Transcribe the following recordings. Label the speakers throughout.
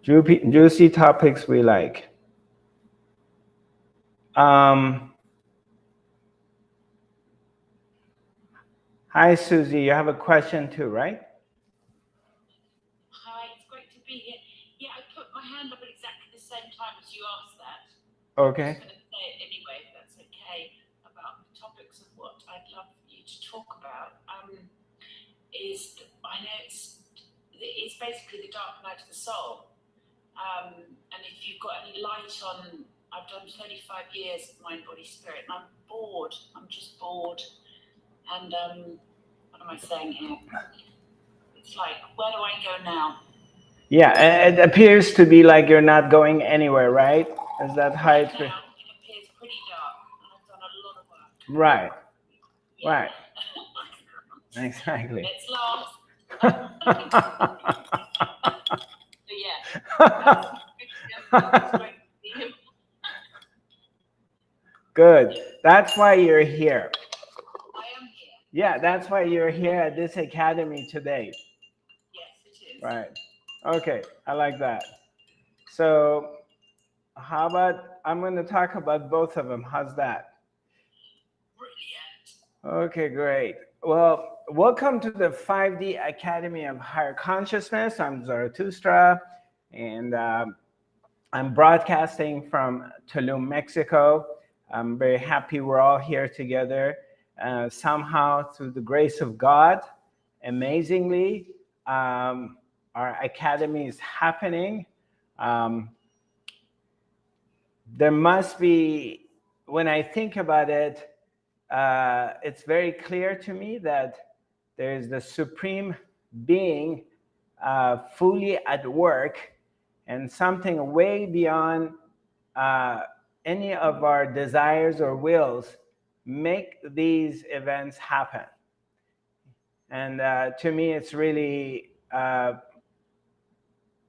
Speaker 1: Juicy topics we like. Hi, Susie. You have a question too, right?
Speaker 2: Hi, it's great to be here. Yeah, I put my hand up at exactly the same time as you asked that.
Speaker 1: Okay.
Speaker 2: I'm just going to say it anyway, if that's okay, about the topics of what I'd love you to talk about. I know it's basically the dark night of the soul. And if you've got any light on, I've done 35 years of mind, body, spirit, and I'm bored. I'm just bored. And what am I saying here? It's like, where do I go now?
Speaker 1: Yeah, it appears to be like you're not going anywhere, right? Is that how
Speaker 2: Right
Speaker 1: it feels?
Speaker 2: now, it appears pretty dark, and I've done a lot of work.
Speaker 1: Right,
Speaker 2: Yeah.
Speaker 1: right. Exactly.
Speaker 2: Let's laugh. So yeah, that's great to see you.
Speaker 1: Good. That's why you're here.
Speaker 2: I am here.
Speaker 1: Yeah, that's why you're here at this academy today.
Speaker 2: Yes, it is.
Speaker 1: Right. Okay, I like that. So, how about I'm going to talk about both of them. How's that?
Speaker 2: Brilliant.
Speaker 1: Okay, great. Well, welcome to the 5D Academy of Higher Consciousness. I'm Zarathustra, and I'm broadcasting from Tulum, Mexico. I'm very happy we're all here together. Somehow, through the grace of God, amazingly, our academy is happening. Um, there must be, when I think about it, it's very clear to me that there is the Supreme Being fully at work, and something way beyond uh, any of our desires or wills make these events happen. And to me, it's really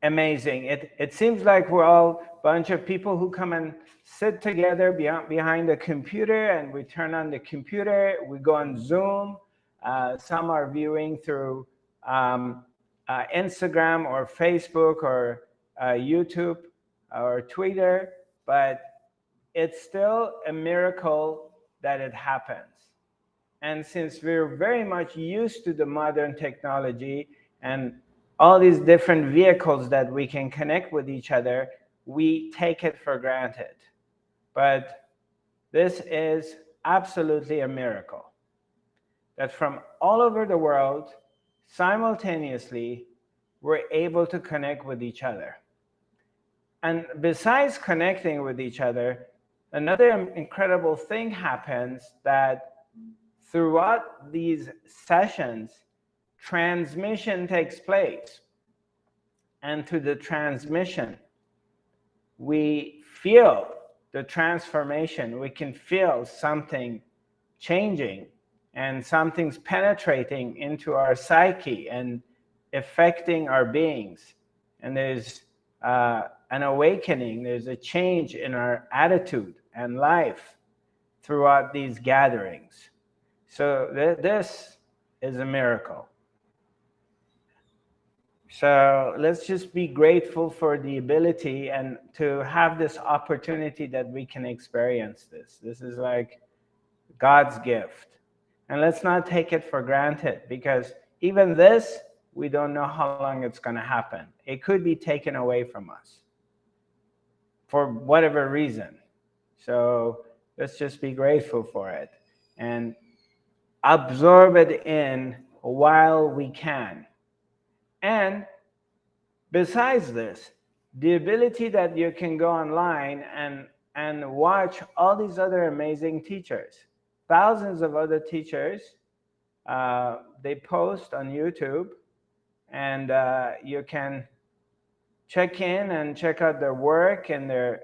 Speaker 1: amazing. It seems like we're all a bunch of people who come and sit together behind the computer, and we turn on the computer, we go on Zoom. Some are viewing through Instagram or Facebook or YouTube or Twitter, but it's still a miracle that it happens. And since we're very much used to the modern technology and all these different vehicles that we can connect with each other, we take it for granted. But this is absolutely a miracle that from all over the world, simultaneously, we're able to connect with each other. And besides connecting with each other, another incredible thing happens, that throughout these sessions, transmission takes place. And to the transmission, we feel the transformation. We can feel something changing, and something's penetrating into our psyche and affecting our beings. And there's an awakening, there's a change in our attitude and life throughout these gatherings. So this is a miracle. So let's just be grateful for the ability and to have this opportunity that we can experience this. This is like God's gift. And let's not take it for granted, because even this, we don't know how long it's going to happen. It could be taken away from us for whatever reason. So let's just be grateful for it and absorb it in while we can. And besides this, the ability that you can go online and watch all these other amazing teachers, thousands of other teachers, they post on YouTube, and you can check in and check out their work and their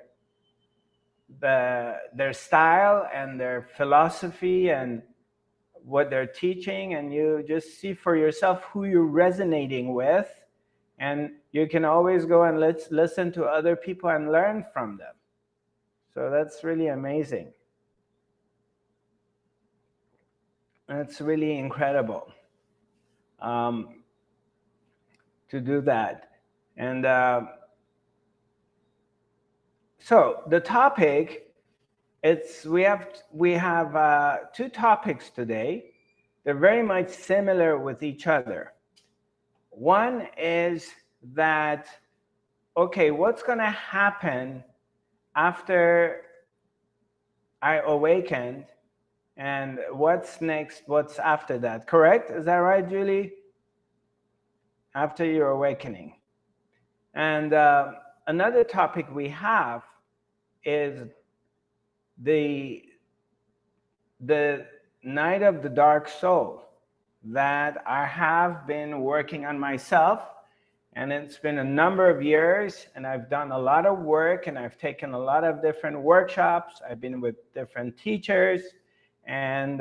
Speaker 1: style and their philosophy and what they're teaching, and you just see for yourself who you're resonating with, and you can always go and let's listen to other people and learn from them. So that's really amazing. It's really incredible to do that. And So the topic, we have two topics today. They're very much similar with each other. One is that, okay, what's going to happen after I awakened, and what's next, what's after that, correct? Is that right, Julie? After your awakening. And another topic we have is the night of the dark soul, that I have been working on myself, and it's been a number of years, and I've done a lot of work, and I've taken a lot of different workshops. I've been with different teachers, and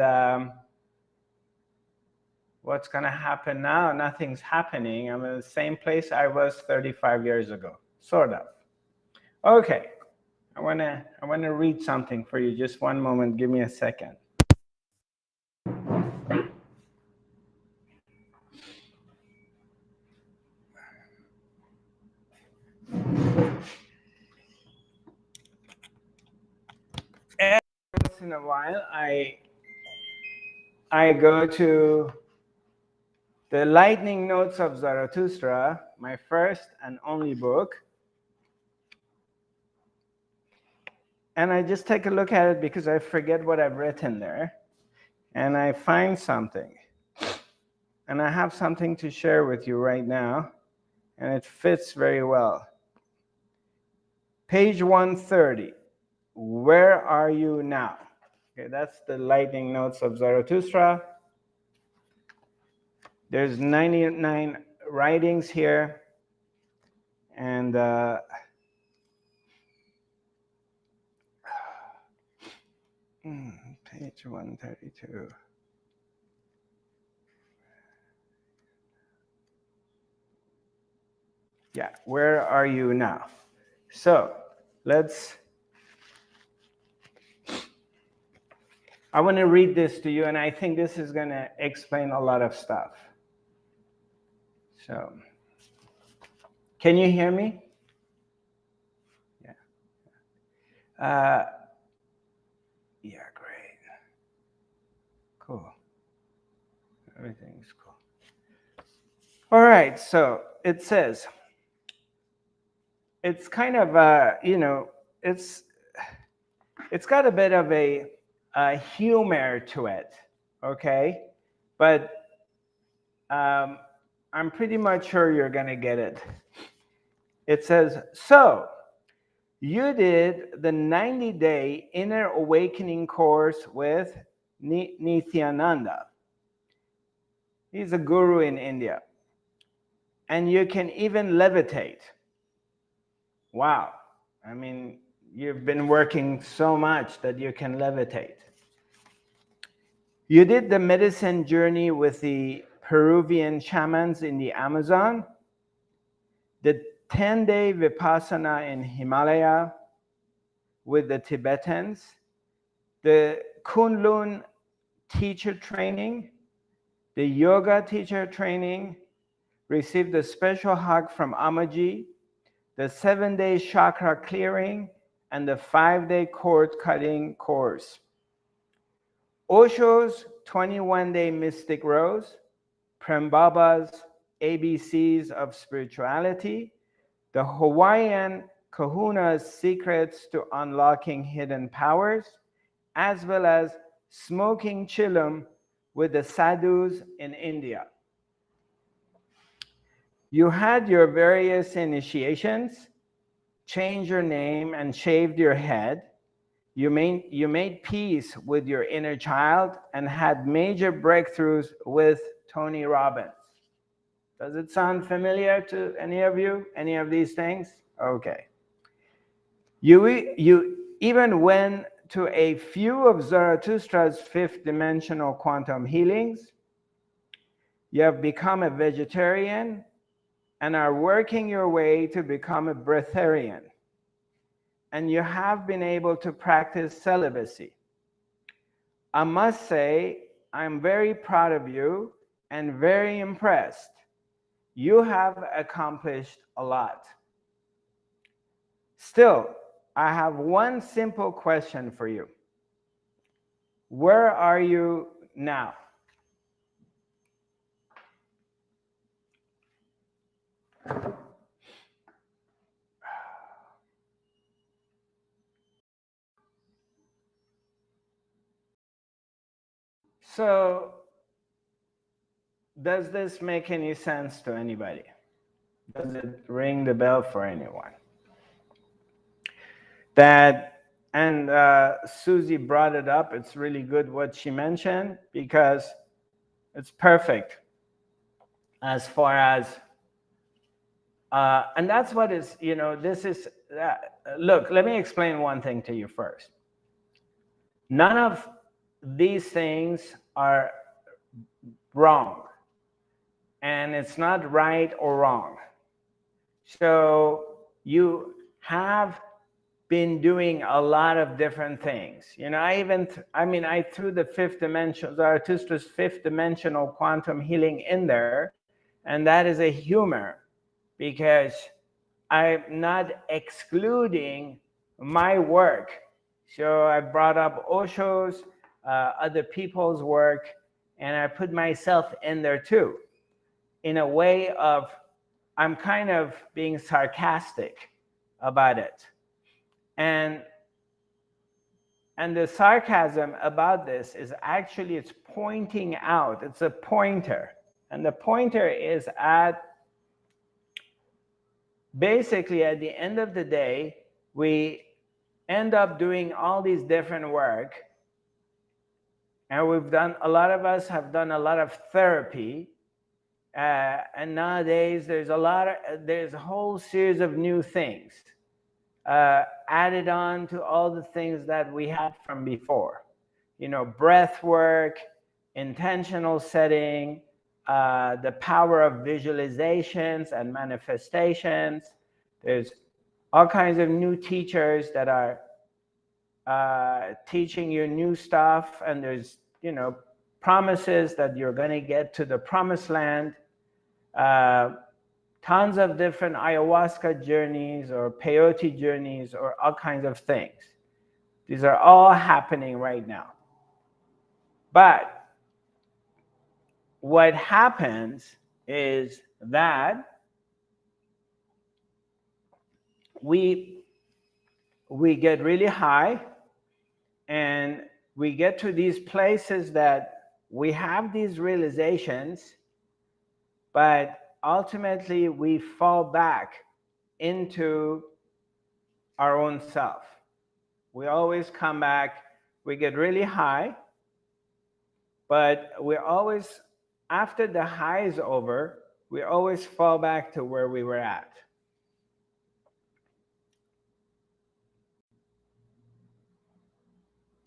Speaker 1: what's going to happen now? Nothing's happening. I'm in the same place I was 35 years ago, sort of. Okay, I want to read something for you. Just one moment. Give me a second. Every once in a while, I go to the Lightning Notes of Zarathustra, my first and only book, and I just take a look at it because I forget what I've written there, and I find something. And I have something to share with you right now, and it fits very well. Page 130, where are you now? Okay, that's the Lightning Notes of Zarathustra. There's 99 writings here, and page 132. Yeah, where are you now? So I want to read this to you, and I think this is going to explain a lot of stuff. So, can you hear me? Yeah. Yeah, great. Cool. Everything's cool. All right, so it says, it's kind of, it's got a bit of a humor to it, okay? But I'm pretty much sure you're going to get it. It says, so you did the 90-day inner awakening course with Nithyananda. He's a guru in India. And you can even levitate. Wow. I mean, you've been working so much that you can levitate. You did the medicine journey with the Peruvian shamans in the Amazon, the 10-day Vipassana in Himalaya with the Tibetans, the Kunlun teacher training, the yoga teacher training, received a special hug from Amaji, the 7-day chakra clearing, and the 5-day cord cutting course. Osho's 21-day mystic rose, Prem Baba's ABCs of spirituality, the Hawaiian Kahuna's secrets to unlocking hidden powers, as well as smoking chillum with the sadhus in India. You had your various initiations, changed your name and shaved your head. You made peace with your inner child and had major breakthroughs with Tony Robbins. Does it sound familiar to any of you? Any of these things? Okay. You even went to a few of Zarathustra's fifth dimensional quantum healings. You have become a vegetarian and are working your way to become a breatharian. And you have been able to practice celibacy. I must say, I'm very proud of you and very impressed. You have accomplished a lot. Still, I have one simple question for you. Where are you now? So, does this make any sense to anybody? Does it ring the bell for anyone? That, and Susie brought it up. It's really good what she mentioned because it's perfect as far as, and that's what is, you know, this is, look, let me explain one thing to you first. None of these things are wrong, and it's not right or wrong. So you have been doing a lot of different things. You know, I threw the fifth dimension, Zarathustra's fifth dimensional quantum healing in there, and that is a humor because I'm not excluding my work. So I brought up Osho's, other people's work, and I put myself in there too, in a way of, I'm kind of being sarcastic about it. And the sarcasm about this is actually, it's pointing out, it's a pointer. And the pointer is at, basically at the end of the day, we end up doing all these different work. And we've done, a lot of us have done a lot of therapy. And nowadays there's there's a whole series of new things added on to all the things that we had from before. You know, breath work, intentional setting, the power of visualizations and manifestations. There's all kinds of new teachers that are teaching you new stuff, and there's, you know, promises that you're going to get to the promised land. Tons of different ayahuasca journeys or peyote journeys or all kinds of things. These are all happening right now. But what happens is that we get really high, and we get to these places that we have these realizations, but ultimately we fall back into our own self. We always come back, we get really high, but we're always, after the high is over, we always fall back to where we were at.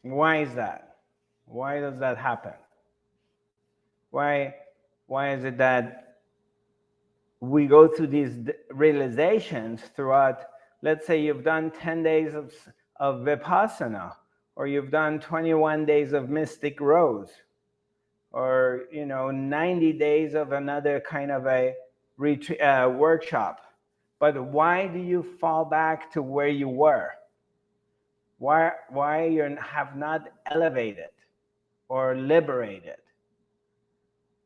Speaker 1: Why is that? Why does that happen? Why is it that we go through these realizations throughout? Let's say you've done 10 days of Vipassana, or you've done 21 days of Mystic Rose, or, you know, 90 days of another kind of a workshop. But why do you fall back to where you were? Why you have not elevated or liberated?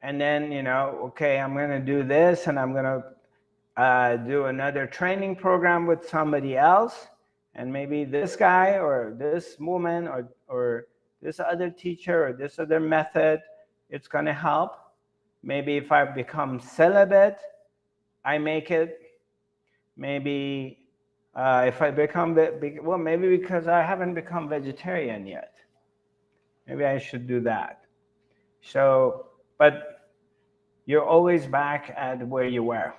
Speaker 1: And then, you know, okay, I'm going to do this, and I'm going to do another training program with somebody else, and maybe this guy or this woman or this other teacher or this other method, it's going to help. Maybe if I become celibate, I make it. Maybe if I become, well, maybe because I haven't become vegetarian yet. Maybe I should do that. So, but you're always back at where you were.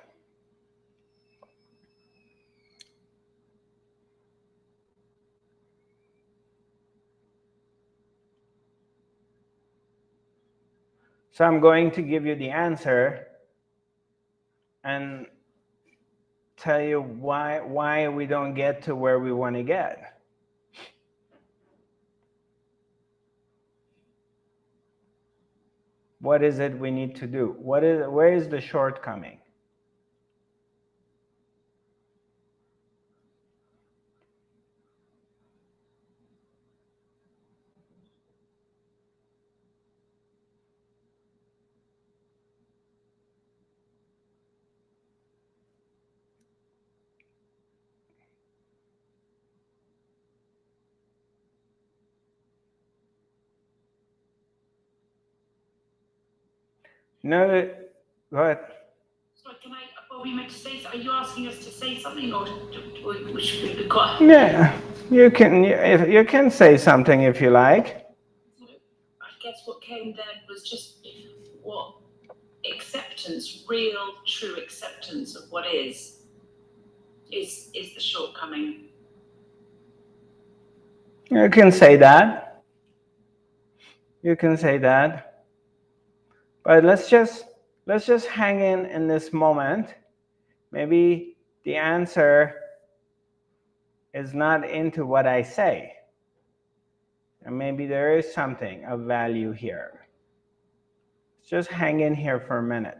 Speaker 1: So I'm going to give you the answer and tell you why we don't get to where we want to get. What is it we need to do? Where is the shortcoming? You know that, go ahead.
Speaker 2: Sorry, can I, are we meant to say, are you asking us to say something, or should we be quiet?
Speaker 1: Yeah, you can say something if you like.
Speaker 2: I guess what came then was just what acceptance, real, true acceptance of what is the shortcoming.
Speaker 1: You can say that. You can say that. But let's just hang in this moment. Maybe the answer is not into what I say. And maybe there is something of value here. Just hang in here for a minute.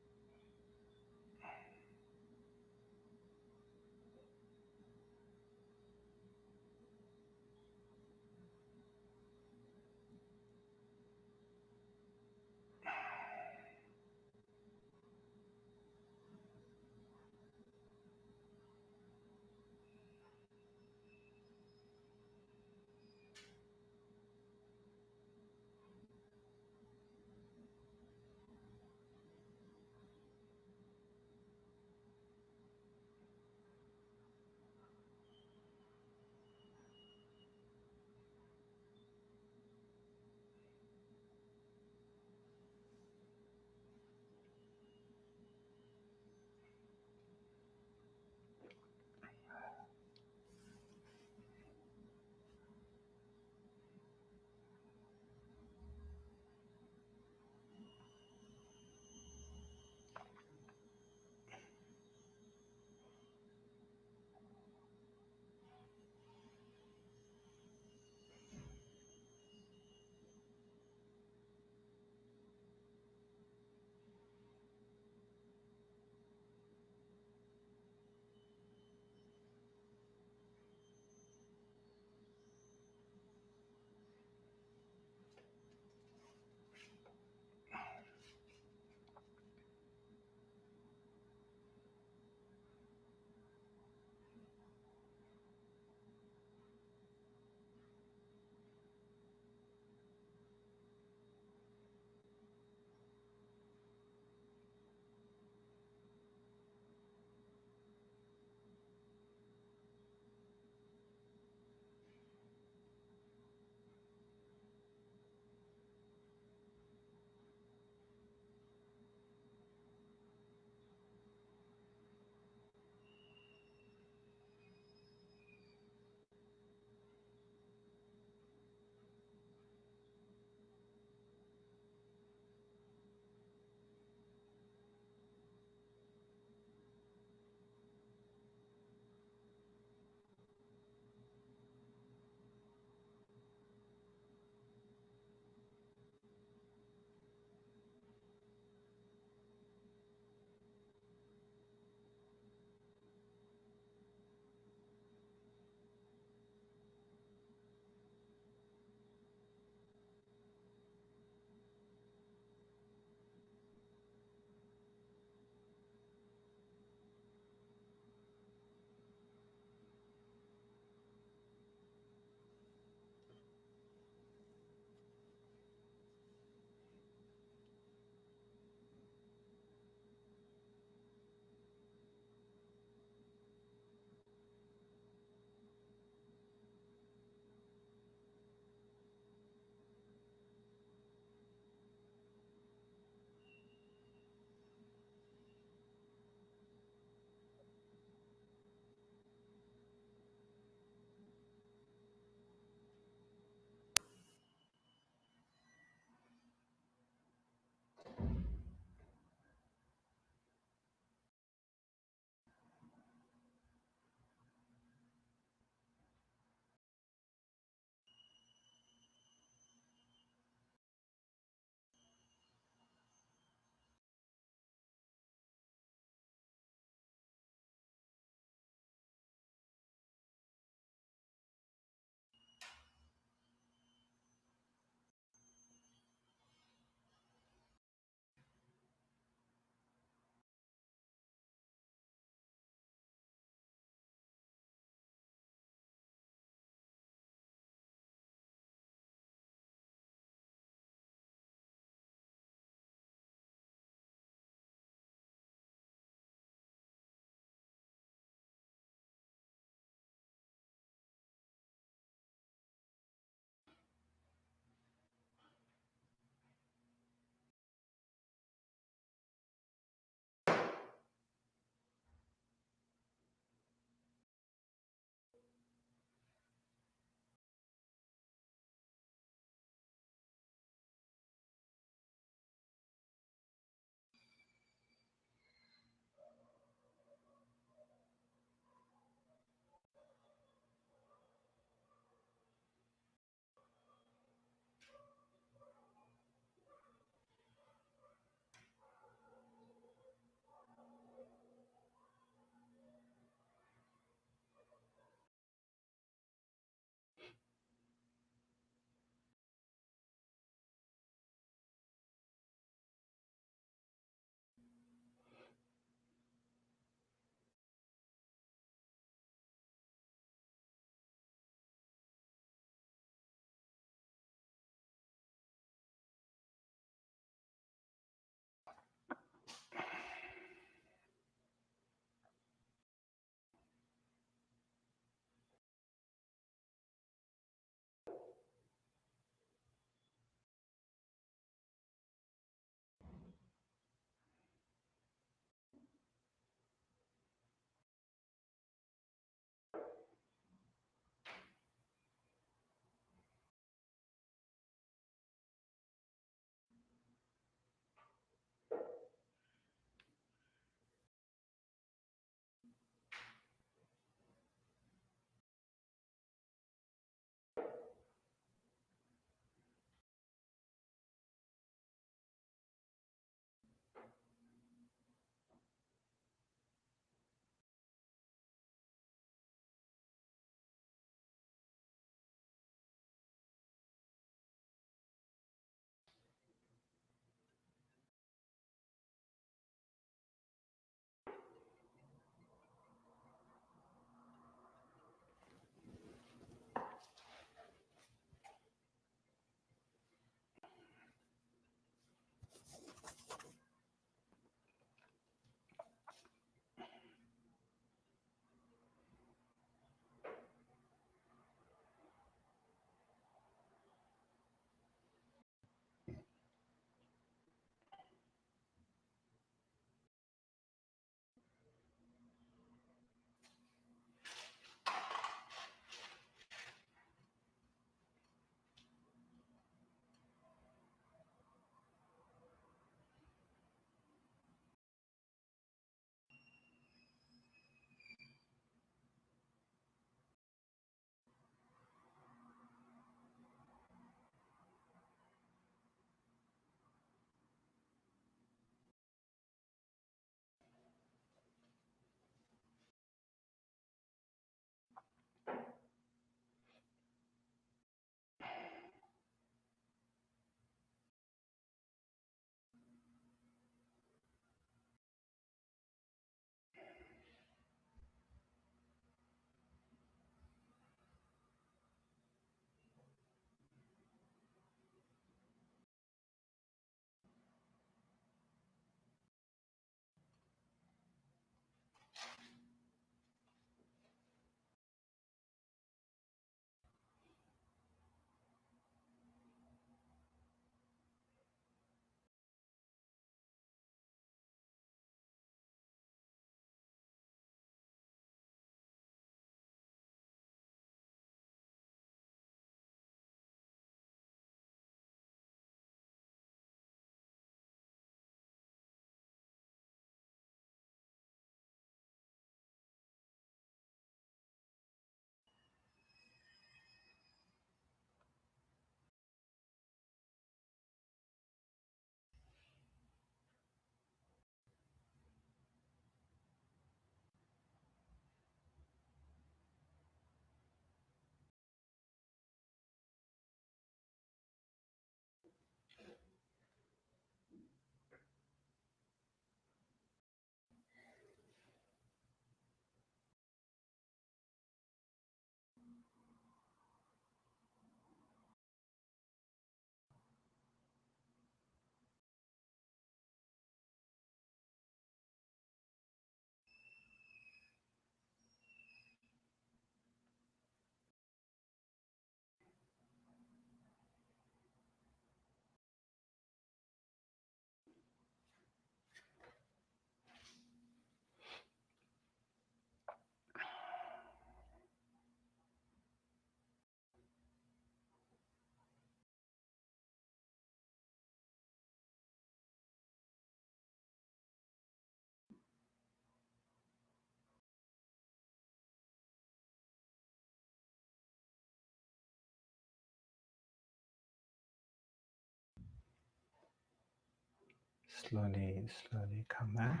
Speaker 1: Slowly, slowly come back.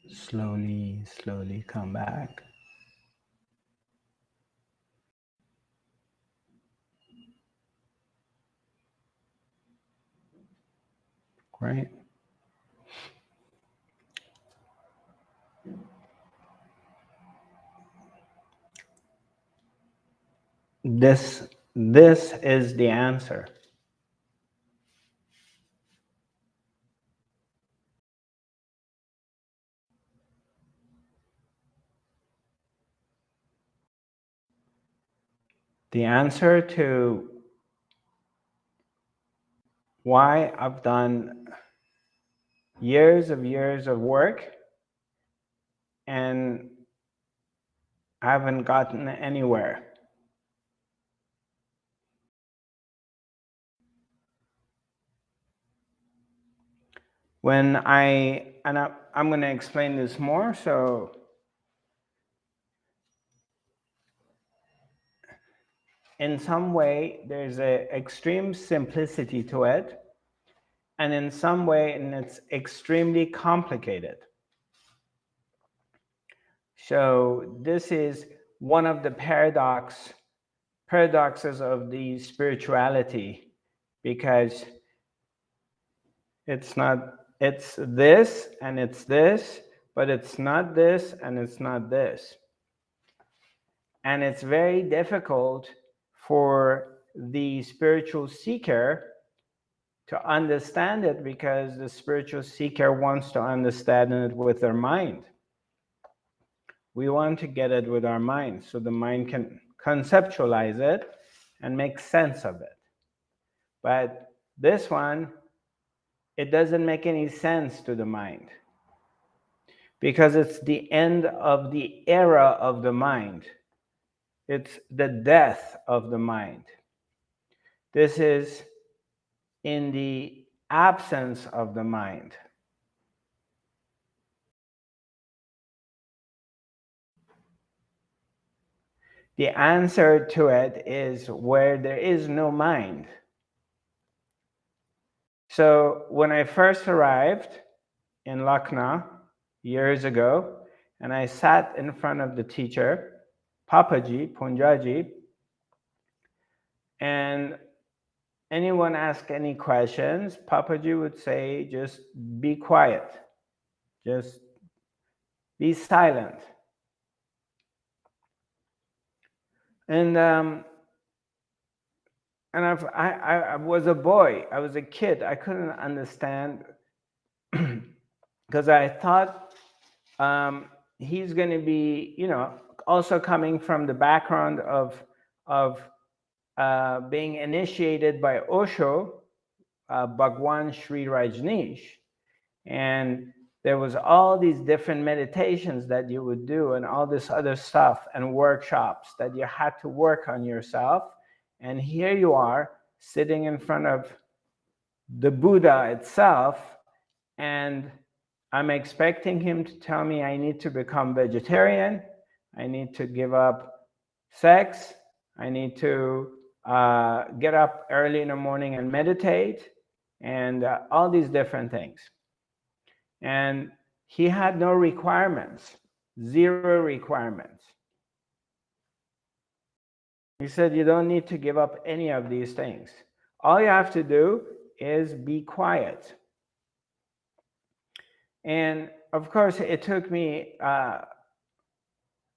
Speaker 1: Slowly, slowly come back. Great. This is the answer. The answer to why I've done years of work and I haven't gotten anywhere. I'm going to explain this more. So in some way, there's an extreme simplicity to it. And in some way, and it's extremely complicated. So this is one of the paradoxes of the spirituality, because it's this and it's this, but it's not this and it's not this. And it's very difficult for the spiritual seeker to understand it, because the spiritual seeker wants to understand it with their mind. We want to get it with our mind so the mind can conceptualize it and make sense of it. But this one, it doesn't make any sense to the mind, because it's the end of the era of the mind. It's the death of the mind. This is in the absence of the mind. The answer to it is where there is no mind. So when I first arrived in Lucknow years ago, and I sat in front of the teacher, Papaji, Punjaji, and anyone ask any questions, Papaji would say, just be quiet, just be silent. And I was a boy, I was a kid, I couldn't understand, because I thought he's going to be, also coming from the background of being initiated by Osho, Bhagwan Sri Rajneesh. And there was all these different meditations that you would do and all this other stuff and workshops that you had to work on yourself. And here you are sitting in front of the Buddha itself, and I'm expecting him to tell me I need to become vegetarian, I need to give up sex, I need to get up early in the morning and meditate, and all these different things. And he had no requirements, zero requirements. He said, you don't need to give up any of these things. All you have to do is be quiet. And of course, it took me a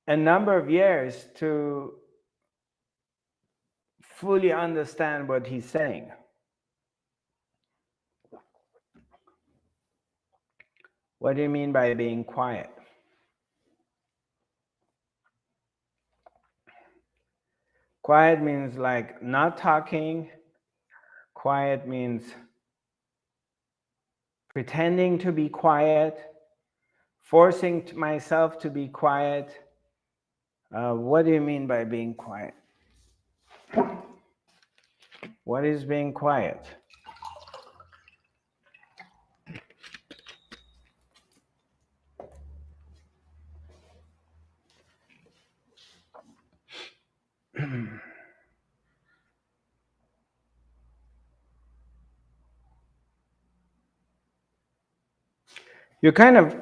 Speaker 1: number of years to fully understand what he's saying. What do you mean by being quiet? Quiet means like not talking. Quiet means pretending to be quiet, forcing myself to be quiet. What do you mean by being quiet? What is being quiet? You kind of,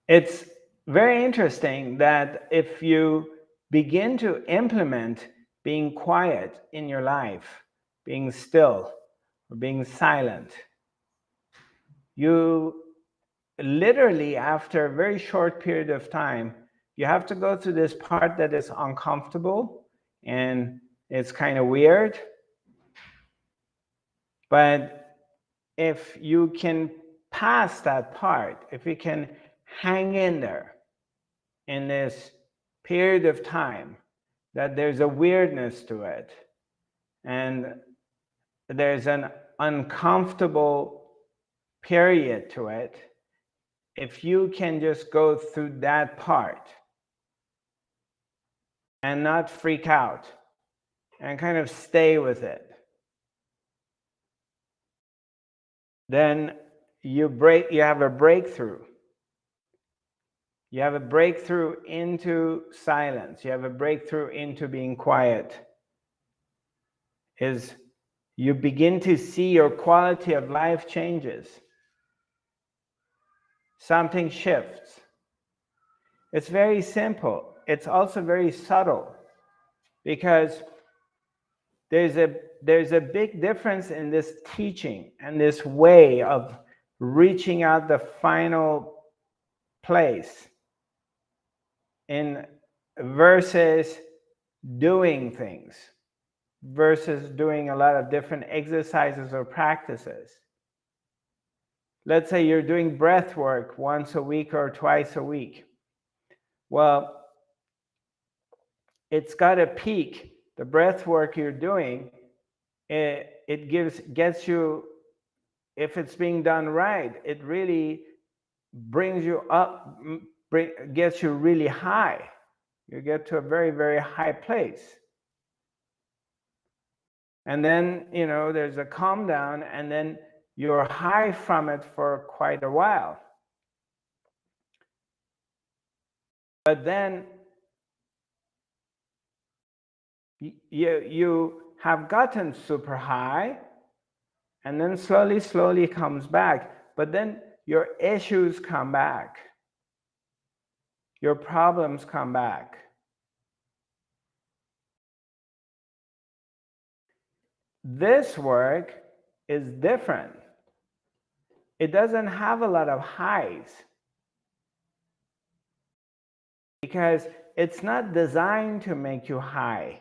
Speaker 1: it's very interesting that if you begin to implement being quiet in your life, being still or being silent, you literally, after a very short period of time, you have to go through this part that is uncomfortable and it's kind of weird. But if you can pass that part, if you can hang in there in this period of time, that there's a weirdness to it and there's an uncomfortable period to it, if you can just go through that part and not freak out and kind of stay with it, then you have a breakthrough. You have a breakthrough into silence. You have a breakthrough into being quiet. Is you begin to see your quality of life changes. Something shifts. It's very simple. It's also very subtle, because there's a big difference in this teaching and this way of reaching out the final place in versus doing things, versus doing a lot of different exercises or practices. Let's say you're doing breath work once a week or twice a week. Well, it's got a peak. The breath work you're doing, it gets you, if it's being done right, it really brings you up, gets you really high. You get to a very, very high place. And then, there's a calm down, and then you're high from it for quite a while. But then you have gotten super high, and then slowly comes back. But then your issues come back. Your problems come back. This work is different. It doesn't have a lot of highs, because it's not designed to make you high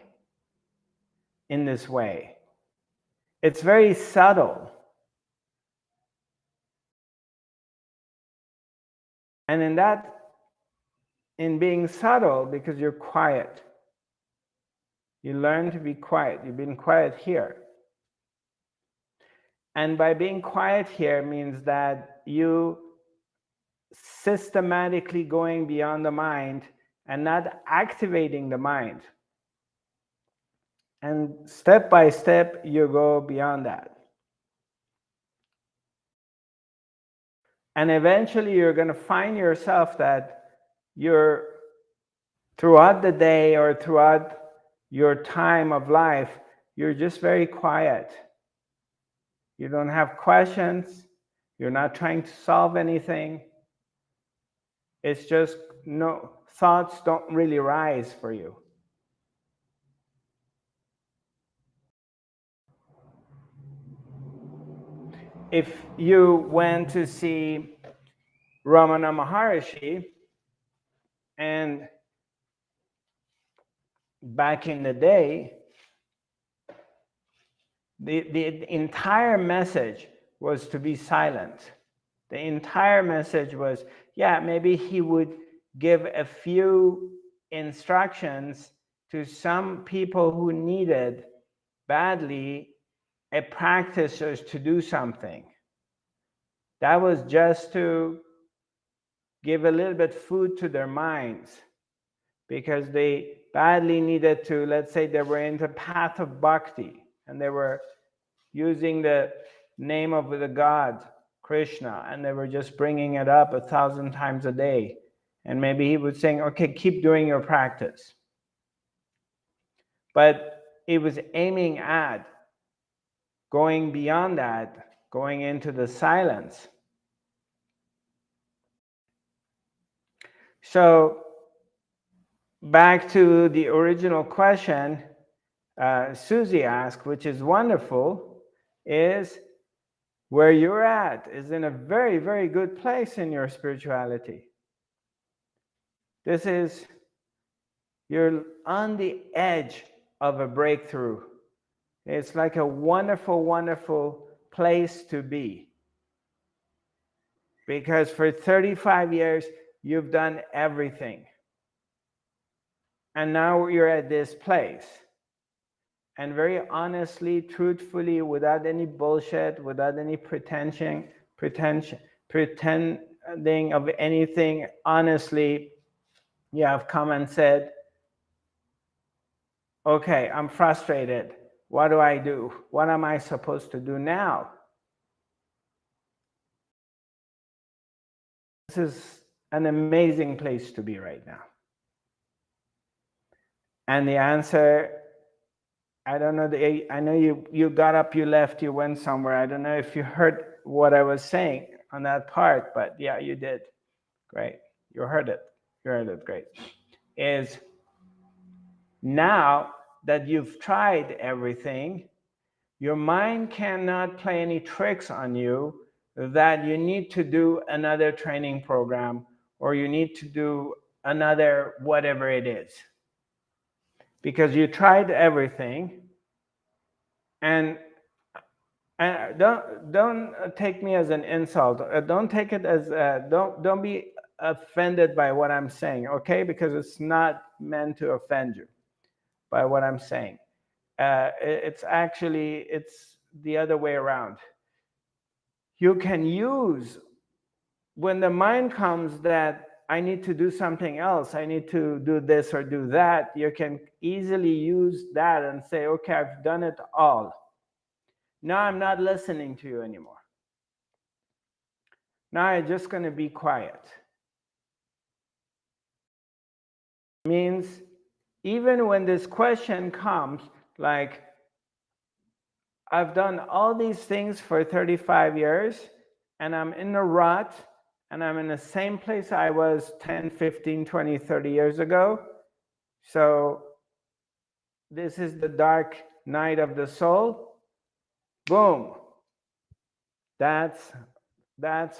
Speaker 1: in this way. It's very subtle. And in being subtle, because you're quiet, you learn to be quiet. You've been quiet here. And by being quiet here means that you systematically going beyond the mind and not activating the mind. And step by step, you go beyond that. And eventually you're going to find yourself that you're, throughout the day or throughout your time of life, you're just very quiet. You don't have questions. You're not trying to solve anything. It's just thoughts don't really rise for you. If you went to see Ramana Maharshi, and back in the day, the entire message was to be silent. The entire message was, maybe he would give a few instructions to some people who needed badly a practice to do something. That was just to give a little bit food to their minds, because they badly needed to, let's say they were in the path of bhakti and they were using the name of the god Krishna, and they were just bringing it up 1,000 times a day, and maybe he was saying, okay, keep doing your practice, but it was aiming at going beyond that, going into the silence. So back to the original question Susie asked, which is wonderful, is where you're at is in a very, very good place in your spirituality. This is, you're on the edge of a breakthrough. It's like a wonderful, wonderful place to be. Because for 35 years, you've done everything. And now you're at this place. And very honestly, truthfully, without any bullshit, without any pretending of anything, honestly, you have come and said, okay, I'm frustrated. What do I do? What am I supposed to do now? This is an amazing place to be right now. And the answer, I don't know, I know you got up, you left, you went somewhere. I don't know if you heard what I was saying on that part, but yeah, you did. Great. You heard it. You heard it. Great. Is now that you've tried everything, your mind cannot play any tricks on you that you need to do another training program or you need to do another whatever it is. Because you tried everything, and don't take me as an insult. Don't take it as don't be offended by what I'm saying, okay? Because it's not meant to offend you by what I'm saying. It's actually, it's the other way around. You can use, when the mind comes that I need to do something else, I need to do this or do that, you can easily use that and say, okay, I've done it all. Now I'm not listening to you anymore. Now I'm just going to be quiet. Means even when this question comes, like, I've done all these things for 35 years and I'm in a rut and I'm in the same place I was 10, 15, 20, 30 years ago. So this is the dark night of the soul. Boom. That's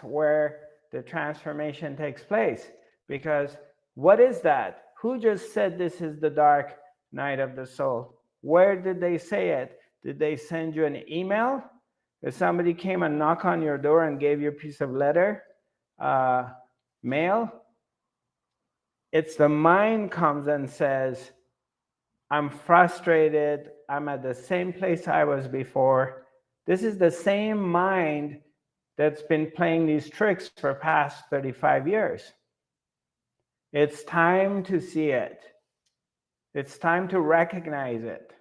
Speaker 1: where the transformation takes place. Because what is that? Who just said this is the dark night of the soul? Where did they say it? Did they send you an email? If somebody came and knocked on your door and gave you a piece of letter, mail? It's the mind comes and says, I'm frustrated. I'm at the same place I was before. This is the same mind that's been playing these tricks for past 35 years. It's time to see it. It's time to recognize it.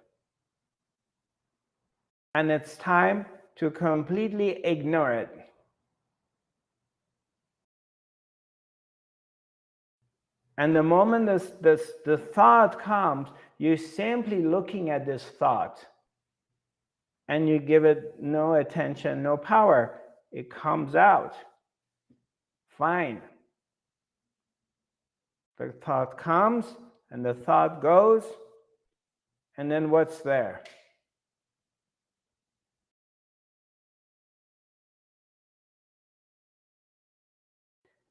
Speaker 1: And it's time to completely ignore it. And the moment the thought comes, you're simply looking at this thought and you give it no attention, no power. It comes out. Fine. The thought comes and the thought goes, and then what's there?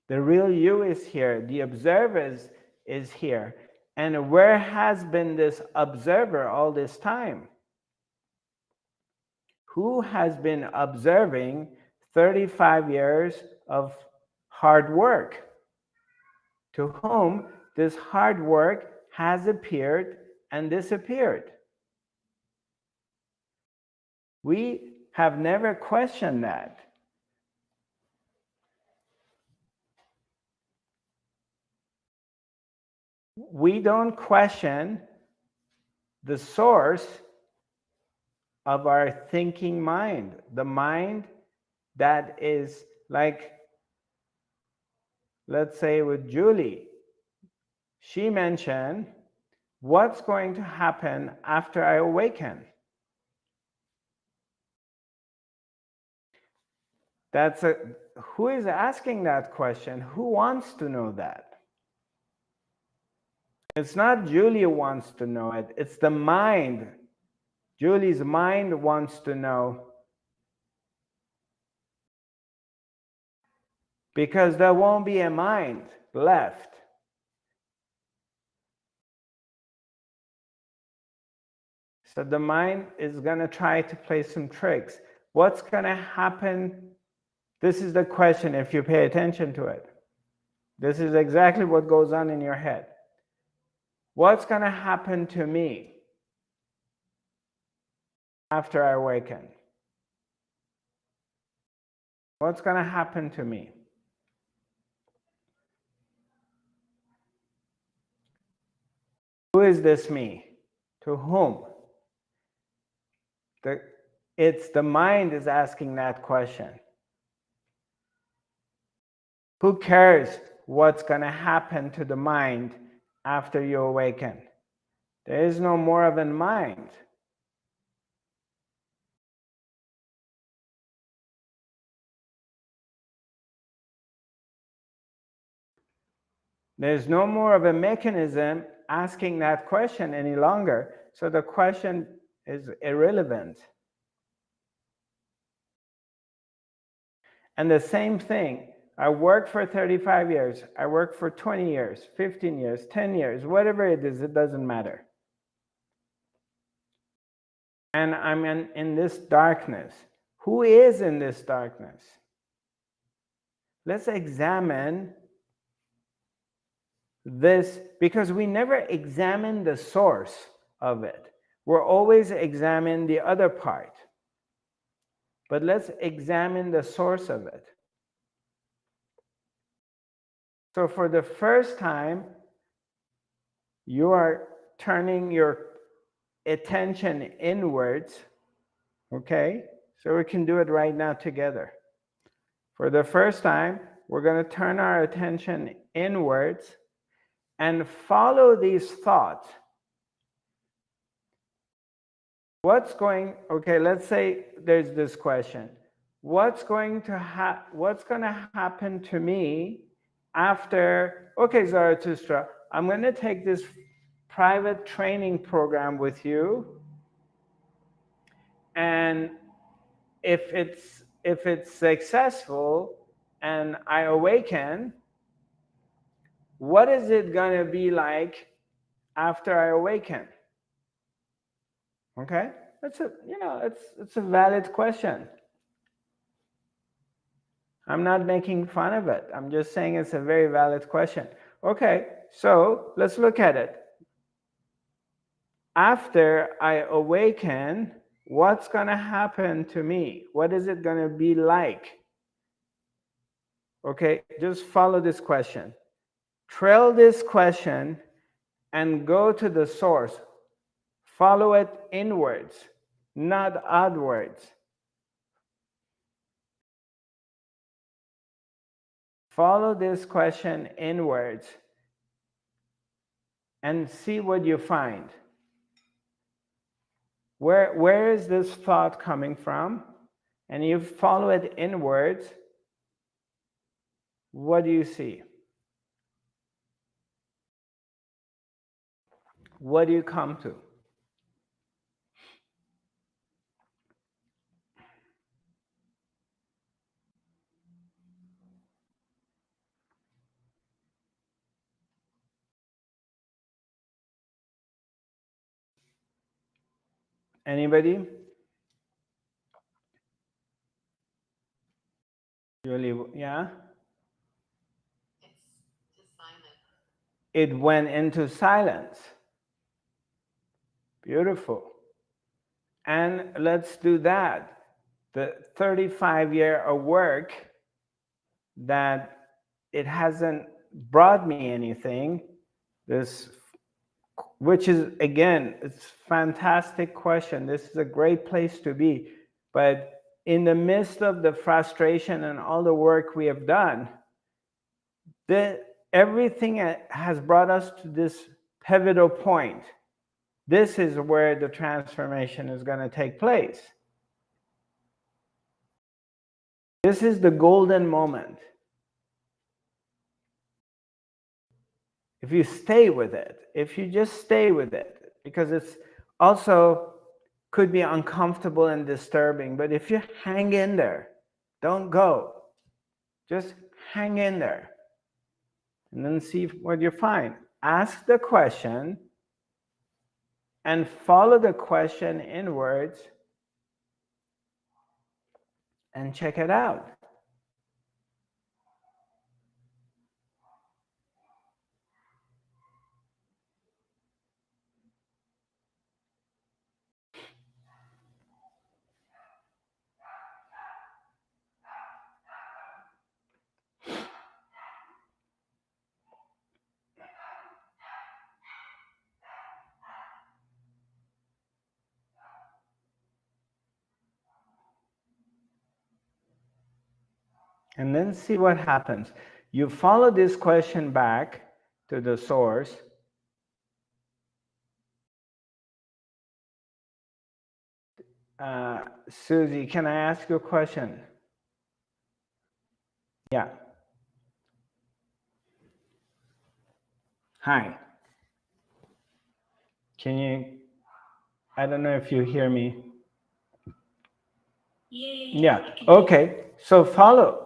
Speaker 1: The real you is here. The observer is here. And where has been this observer all this time? Who has been observing 35 years of hard work? To whom this hard work has appeared and disappeared. We have never questioned that. we don't question the source of our thinking mind, the mind that is like, let's say with Julie, she mentioned, what's going to happen after I awaken? Who is asking that question? Who wants to know that? It's not Julie who wants to know it, it's the mind. Julie's mind wants to know, because there won't be a mind left. So the mind is going to try to play some tricks. What's going to happen? This is the question if you pay attention to it. This is exactly what goes on in your head. What's going to happen to me after I awaken? What's going to happen to me? Who is this me? To whom? It's the mind is asking that question. Who cares what's going to happen to the mind after you awaken? There is no more of a mind. There's no more of a mechanism asking that question any longer. So the question is irrelevant. And the same thing, I work for 35 years, I work for 20 years, 15 years, 10 years, whatever it is, it doesn't matter. And I'm in this darkness. Who is in this darkness? Let's examine this, because we never examine the source of it. We're always examining the other part. But let's examine the source of it. So for the first time, you are turning your attention inwards, okay? So we can do it right now together. For the first time, we're going to turn our attention inwards and follow these thoughts. Okay, let's say there's this question. What's going to happen to me after, okay, Zarathustra, I'm going to take this private training program with you, and if it's successful and I awaken, what is it going to be like after I awaken? Okay, it's a valid question. I'm not making fun of it. I'm just saying it's a very valid question. Okay, so let's look at it. After I awaken, what's going to happen to me? What is it going to be like? Okay, just follow this question. Trail this question and go to the source. Follow it inwards, not outwards. Follow this question inwards and see what you find. Where is this thought coming from? And you follow it inwards, what do you see? What do you come to? Anybody? Julie, yeah?
Speaker 3: It's just silent.
Speaker 1: It went into silence. Beautiful. And let's do that. The 35-year of work that it hasn't brought me anything, this, which is, again, it's a fantastic question. This is a great place to be. But in the midst of the frustration and all the work we have done, everything has brought us to this pivotal point. This is where the transformation is going to take place. This is the golden moment. If you stay with it, if you just stay with it, because it's also could be uncomfortable and disturbing, but if you hang in there, don't go. Just hang in there and then see what you find. Ask the question and follow the question inwards and check it out. And then see what happens. You follow this question back to the source. Susie, can I ask you a question? Yeah. Hi. Can you, I don't know if you hear me. Yeah. Okay. So follow.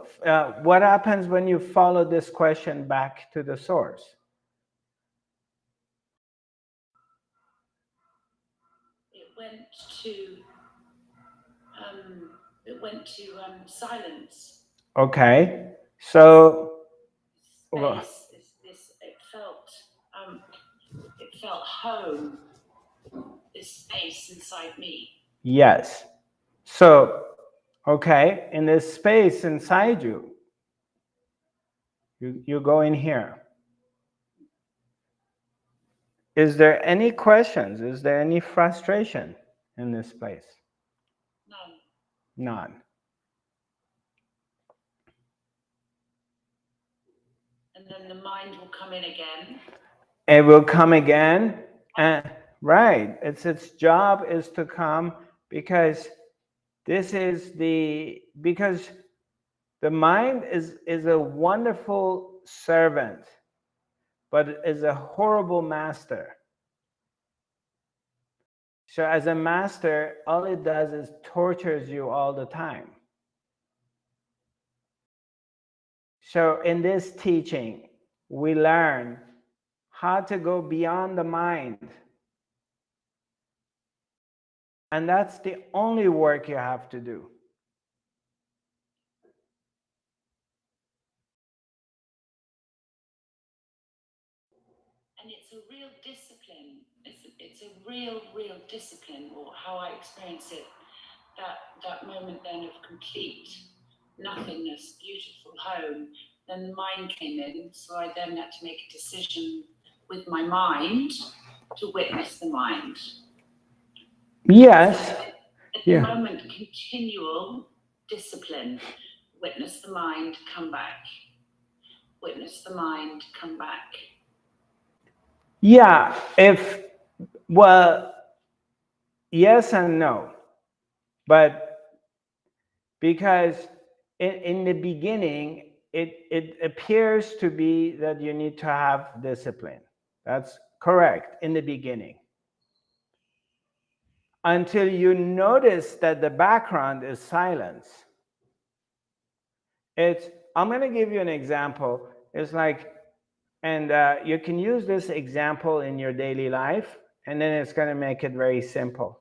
Speaker 1: What happens when you follow this question back to the source?
Speaker 2: It went to silence.
Speaker 1: Okay. So
Speaker 2: space. It felt home. This space inside me.
Speaker 1: Yes. So, okay, in this space inside you, you go in here. Is there any questions? Is there any frustration in this place?
Speaker 2: None.
Speaker 1: None.
Speaker 2: And then the mind will come in again.
Speaker 1: It will come again. And right, its job is to come because because the mind is a wonderful servant, but is a horrible master. So as a master, all it does is tortures you all the time. So in this teaching, we learn how to go beyond the mind. And that's the only work you have to do.
Speaker 2: And it's a real discipline. It's a real discipline, or how I experience it. That moment then of complete nothingness, beautiful home. Then the mind came in, so I then had to make a decision with my mind to witness the mind.
Speaker 1: Yes.
Speaker 2: So at the moment, continual discipline. Witness the mind, come back. Witness the mind, come back.
Speaker 1: Yeah, well, yes and no. But because in the beginning, it appears to be that you need to have discipline. That's correct in the beginning. Until you notice that the background is silence. I'm going to give you an example. It's like, and you can use this example in your daily life, and then it's going to make it very simple.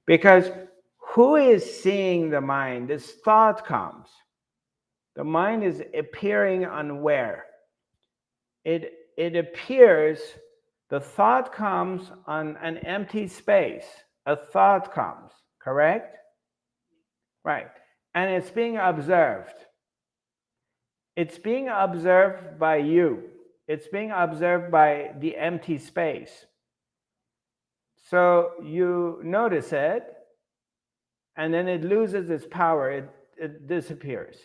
Speaker 1: Because who is seeing the mind? This thought comes. The mind is appearing on where? It appears, the thought comes on an empty space. A thought comes, correct? Right. And it's being observed. It's being observed by you. it's being observed by the empty space. So you notice it, and then it loses its power, it disappears.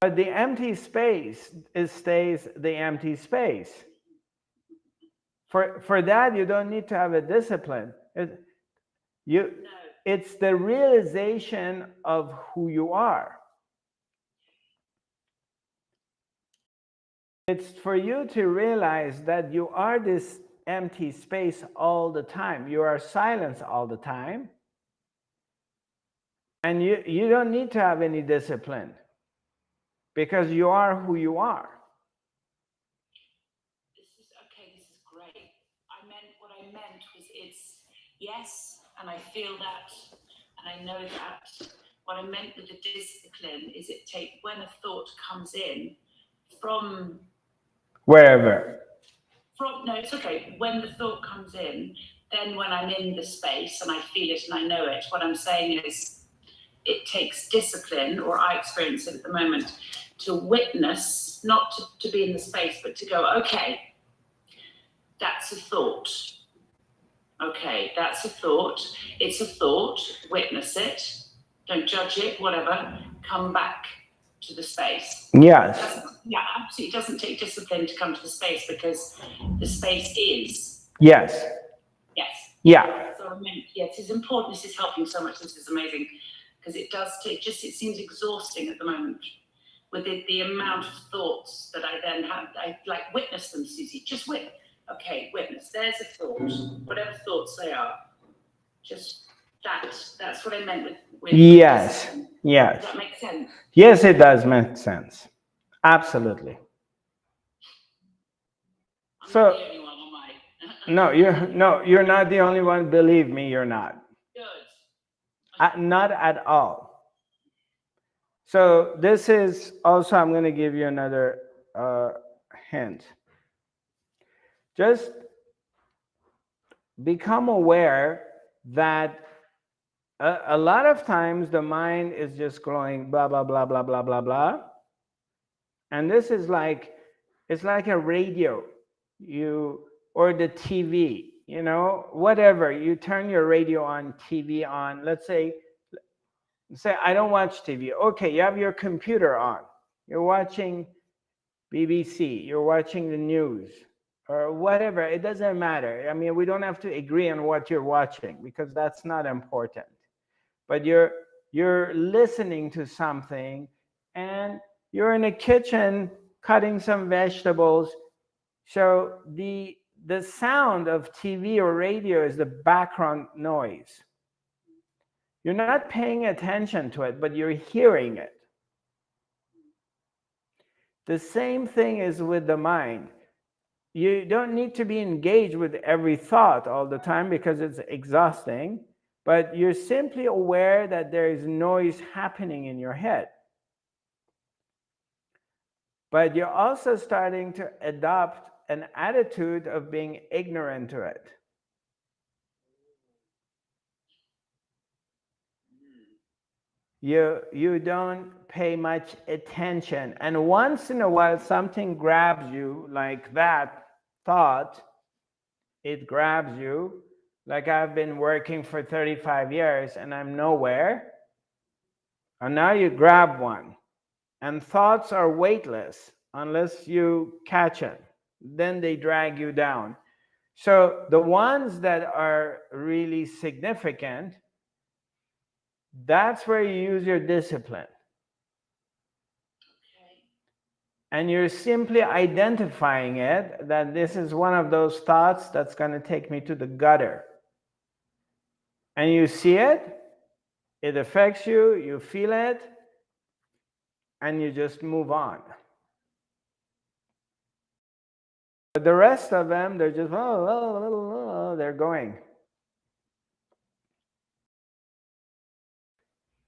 Speaker 1: But the empty space, it stays the empty space. For that, you don't need to have a discipline. It's the realization of who you are. It's for you to realize that you are this empty space all the time. You are silence all the time. And you don't need to have any discipline because you are who you are.
Speaker 2: This is great. What I meant was it's yes, and I feel that, and I know that. What I meant with the discipline is when a thought comes in from
Speaker 1: wherever.
Speaker 2: No, it's okay. When the thought comes in, then when I'm in the space and I feel it and I know it, what I'm saying is it takes discipline, or I experience it at the moment, to witness, not to be in the space, but to go, okay, that's a thought. Okay, that's a thought. It's a thought. Witness it. Don't judge it, whatever. Come back to the space.
Speaker 1: Yes.
Speaker 2: Absolutely. It doesn't take discipline to come to the space because the space is.
Speaker 1: Yes.
Speaker 2: Yes.
Speaker 1: Yeah.
Speaker 2: So I mean, this is important. This is helping so much. This is amazing because it does take. It seems exhausting at the moment with the amount of thoughts that I then have. I like witness them, Susie. Just witness. Okay, witness. There's a thought. Whatever thoughts they are. Just that's what I meant with
Speaker 1: yes.
Speaker 2: Discipline.
Speaker 1: Yes.
Speaker 2: Does that make sense?
Speaker 1: Yes, it does make sense. Absolutely.
Speaker 2: I'm not the only one, am
Speaker 1: I? You're not the only one. Believe me, you're not.
Speaker 2: Good.
Speaker 1: Not at all. So this is also, I'm going to give you another hint. Just become aware that a lot of times the mind is just going blah, blah, blah, blah, blah, blah, blah. And this is like, it's like a radio, or the TV, whatever. You turn your radio on, TV on. Let's say I don't watch TV. Okay, you have your computer on. You're watching BBC, you're watching the news, or whatever. It doesn't matter. I mean, we don't have to agree on what you're watching because that's not important. But you're listening to something, and you're in a kitchen cutting some vegetables. So the sound of TV or radio is the background noise. You're not paying attention to it, but you're hearing it. The same thing is with the mind. You don't need to be engaged with every thought all the time because it's exhausting, but you're simply aware that there is noise happening in your head. But you're also starting to adopt an attitude of being ignorant to it. You don't pay much attention. And once in a while, something grabs you, like that thought, it grabs you. Like I've been working for 35 years and I'm nowhere. And now you grab one. And thoughts are weightless unless you catch it. Then they drag you down. So the ones that are really significant, that's where you use your discipline. And you're simply identifying it, that this is one of those thoughts that's going to take me to the gutter. And you see it, it affects you, you feel it, and you just move on. But the rest of them, they're just, they're going.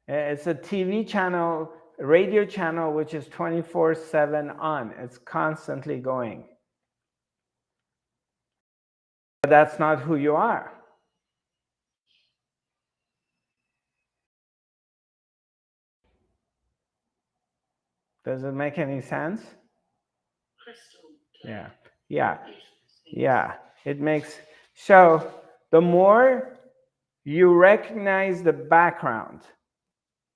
Speaker 1: It's a TV channel, radio channel, which is 24/7 on. It's constantly going. But that's not who you are. Does it make any sense?
Speaker 2: crystal
Speaker 1: Yeah.
Speaker 2: clear.
Speaker 1: Yeah.
Speaker 2: Beautiful things.
Speaker 1: Yeah. It makes, so the more you recognize the background,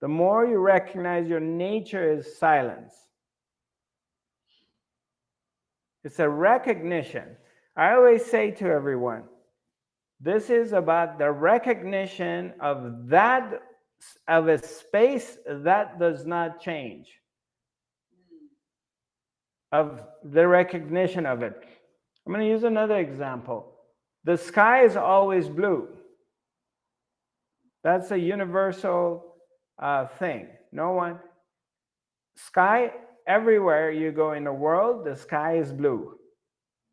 Speaker 1: the more you recognize your nature is silence. It's a recognition. I always say to everyone, this is about the recognition of that, of a space that does not change, of the recognition of it. I'm going to use another example. The sky is always blue. That's a universal thing. No one, sky, everywhere you go in the world, the sky is blue.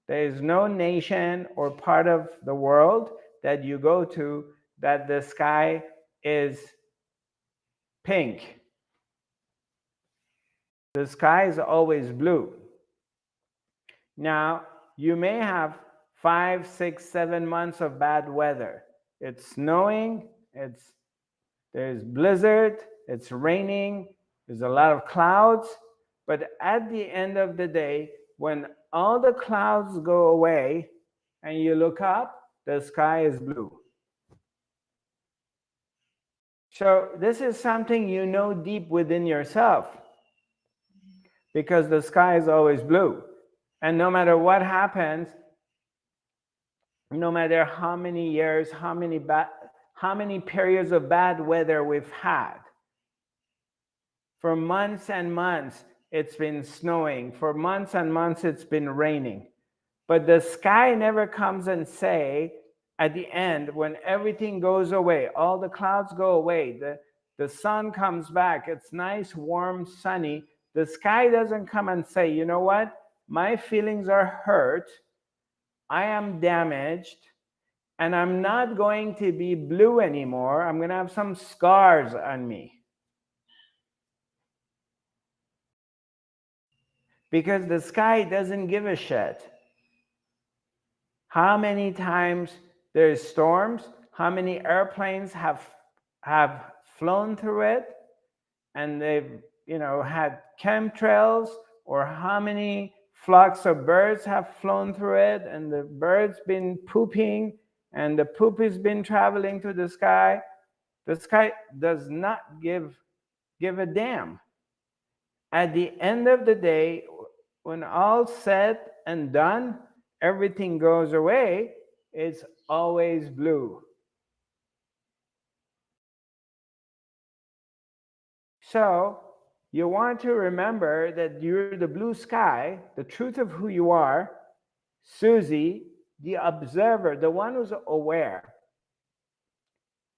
Speaker 1: There is no nation or part of the world that you go to that the sky is pink. The sky is always blue. Now, you may have 5, 6, 7 months of bad weather. It's snowing, there's blizzard, it's raining, there's a lot of clouds. But at the end of the day, when all the clouds go away and you look up, the sky is blue. So this is something you know deep within yourself, because the sky is always blue. And no matter what happens, no matter how many years, how many periods of bad weather we've had, for months and months it's been snowing, for months and months it's been raining, but the sky never comes and say at the end, when everything goes away, all the clouds go away, the sun comes back, it's nice, warm, sunny, the sky doesn't come and say, you know what, my feelings are hurt, I am damaged, and I'm not going to be blue anymore, I'm going to have some scars on me. Because the sky doesn't give a shit how many times there's storms, how many airplanes have flown through it, and they've had chemtrails, or how many flocks of birds have flown through it, and the birds been pooping, and the poop has been traveling to the sky. The sky does not give a damn. At the end of the day, when all said and done, everything goes away, it's always blue. So you want to remember that you're the blue sky, the truth of who you are, Susie, the observer, the one who's aware.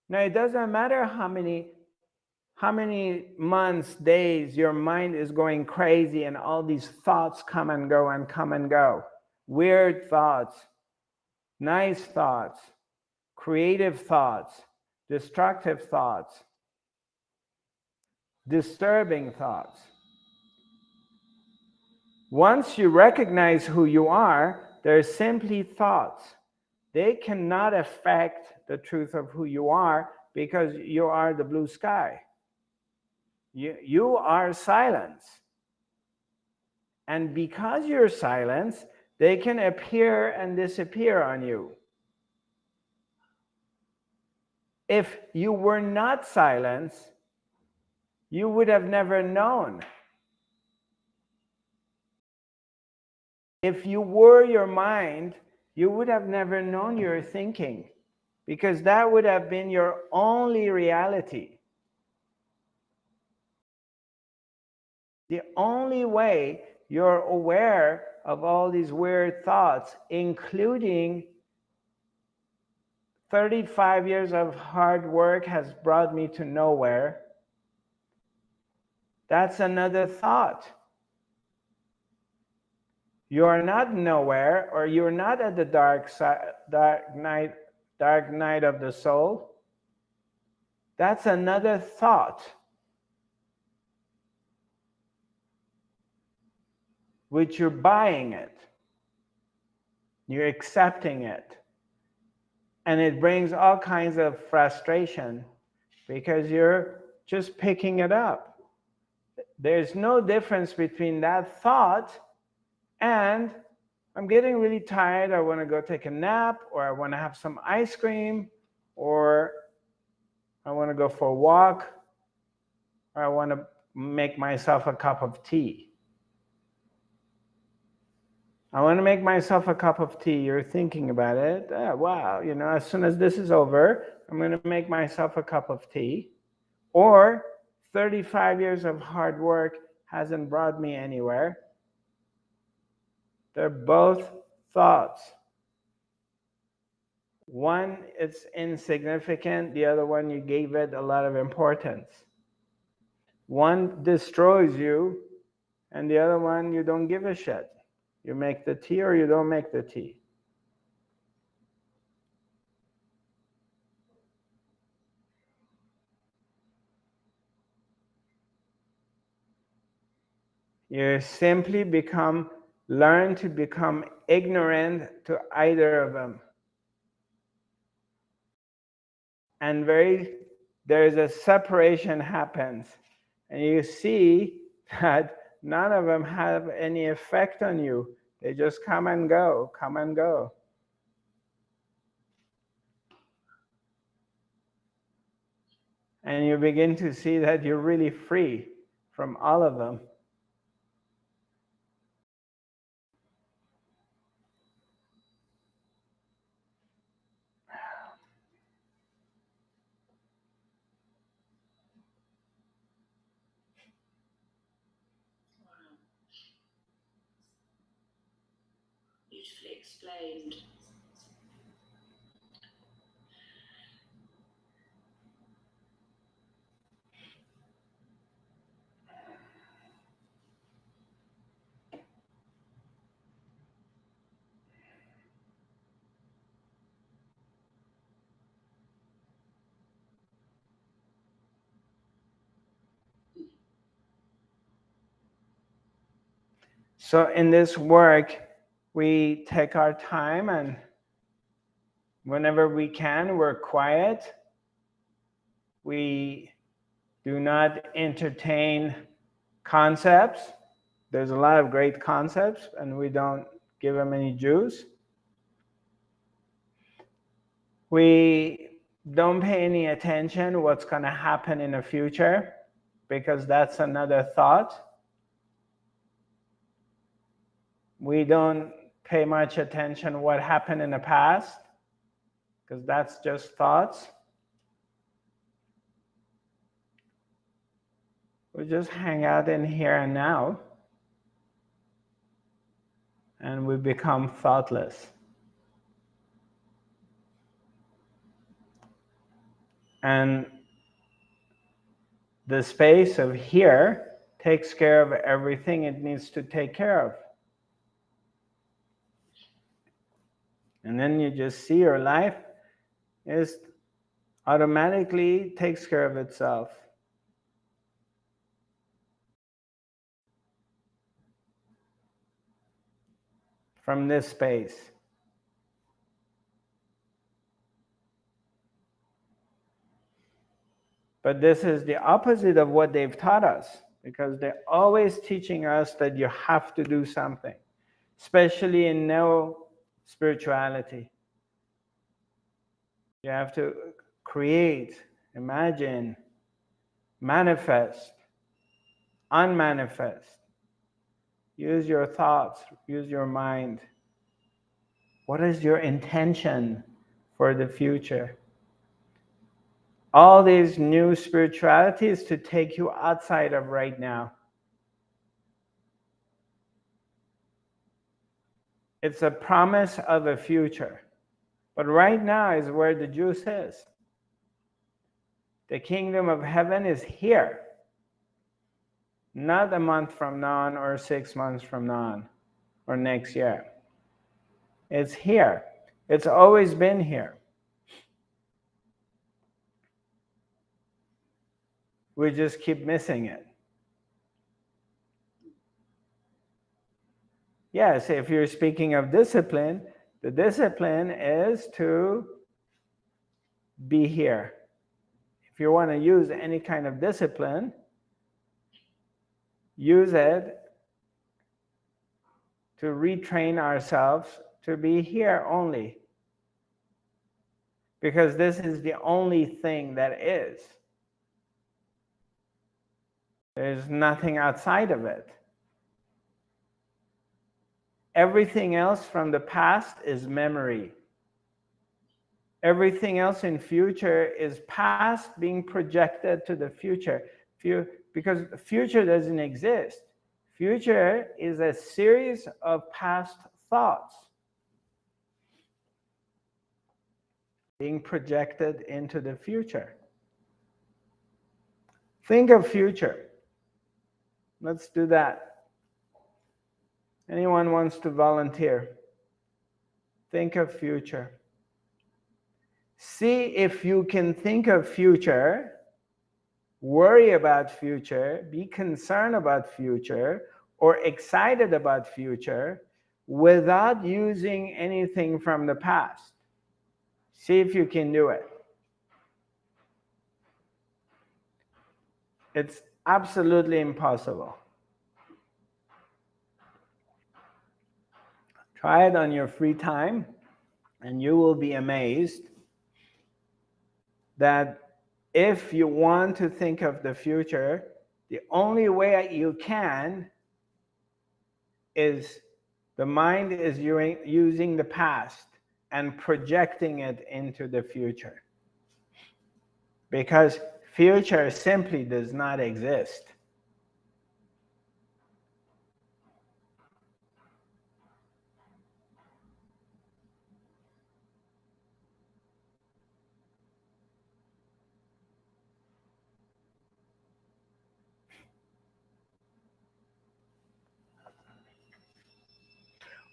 Speaker 1: Now, it doesn't matter how many months, days your mind is going crazy and all these thoughts come and go and come and go. Weird thoughts, nice thoughts, creative thoughts, destructive thoughts, disturbing thoughts. Once you recognize who you are, they're simply thoughts. They cannot affect the truth of who you are, because you are the blue sky. You are silence. And because you're silence, they can appear and disappear on you. If you were not silence, you would have never known. If you were your mind, you would have never known you're thinking, because that would have been your only reality. The only way you're aware of all these weird thoughts, including 35 years of hard work has brought me to nowhere, that's another thought. You are not nowhere, or you're not at the dark night of the soul. That's another thought, which you're buying it. You're accepting it. And it brings all kinds of frustration, because you're just picking it up. There's no difference between that thought and I'm getting really tired. I want to go take a nap, or I want to have some ice cream, or I want to go for a walk, or I want to make myself a cup of tea. I want to make myself a cup of tea. You're thinking about it. Oh, wow, as soon as this is over, I'm going to make myself a cup of tea. Or 35 years of hard work hasn't brought me anywhere. They're both thoughts. One, it's insignificant. The other one, you gave it a lot of importance. One destroys you, and the other one, you don't give a shit. You make the tea or you don't make the tea. You simply learn to become ignorant to either of them. And there's a separation happens. And you see that none of them have any effect on you. They just come and go, come and go. And you begin to see that you're really free from all of them.
Speaker 2: Beautifully explained.
Speaker 1: So in this work, we take our time, and whenever we can, we're quiet. We do not entertain concepts. There's a lot of great concepts, and we don't give them any juice. We don't pay any attention what's going to happen in the future, because that's another thought. We don't pay much attention what happened in the past, because that's just thoughts. We just hang out in here and now, and we become thoughtless. And the space of here takes care of everything it needs to take care of. And then you just see your life is automatically takes care of itself. From this space. But this is the opposite of what they've taught us, because they're always teaching us that you have to do something, especially in neo spirituality. You have to create, imagine, manifest, unmanifest. Use your thoughts, use your mind. What is your intention for the future? All these new spiritualities to take you outside of right now. It's a promise of a future. But right now is where the juice is. The kingdom of heaven is here. Not a month from now or 6 months from now or next year. It's here. It's always been here. We just keep missing it. Yes, if you're speaking of discipline, the discipline is to be here. If you want to use any kind of discipline, use it to retrain ourselves to be here only. Because this is the only thing that is. There's nothing outside of it. Everything else from the past is memory. Everything else in future is past being projected to the future. Because the future doesn't exist. Future is a series of past thoughts being projected into the future. Think of future. Let's do that. Anyone wants to volunteer? Think of future. See if you can think of future, worry about future, be concerned about future, or excited about future without using anything from the past. See if you can do it. It's absolutely impossible. Try it on your free time, and you will be amazed that if you want to think of the future, the only way you can is the mind is using the past and projecting it into the future. Because future simply does not exist.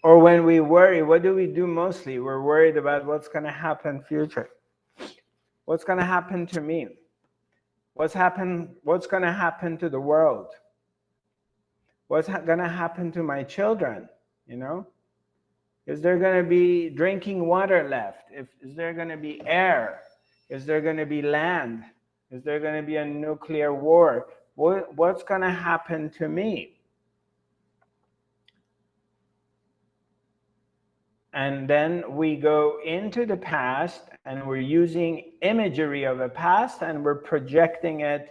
Speaker 1: Or when we worry, what do we do mostly? We're worried about what's going to happen future. What's going to happen to me? What's going to happen to the world? What's going to happen to my children? You know? Is there going to be drinking water left? Is there going to be air? Is there going to be land? Is there going to be a nuclear war? What's going to happen to me? And then we go into the past and we're using imagery of the past and we're projecting it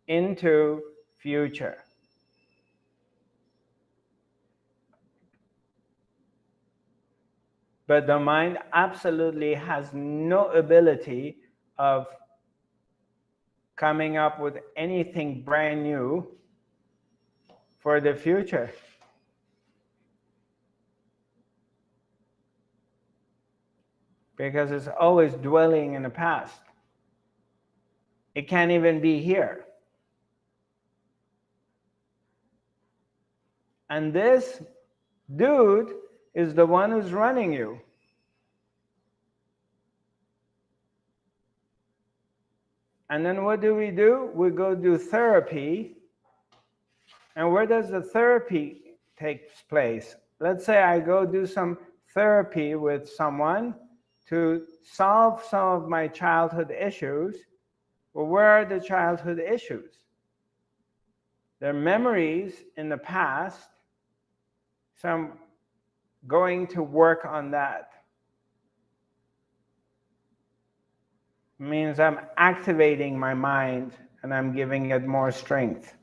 Speaker 1: into future. But the mind absolutely has no ability of coming up with anything brand new for the future. Because it's always dwelling in the past. It can't even be here. And this dude is the one who's running you. And then what do? We go do therapy. And where does the therapy take place? Let's say I go do some therapy with someone to solve some of my childhood issues. Well, where are the childhood issues? They're memories in the past. So I'm going to work on that. It means I'm activating my mind and I'm giving it more strength.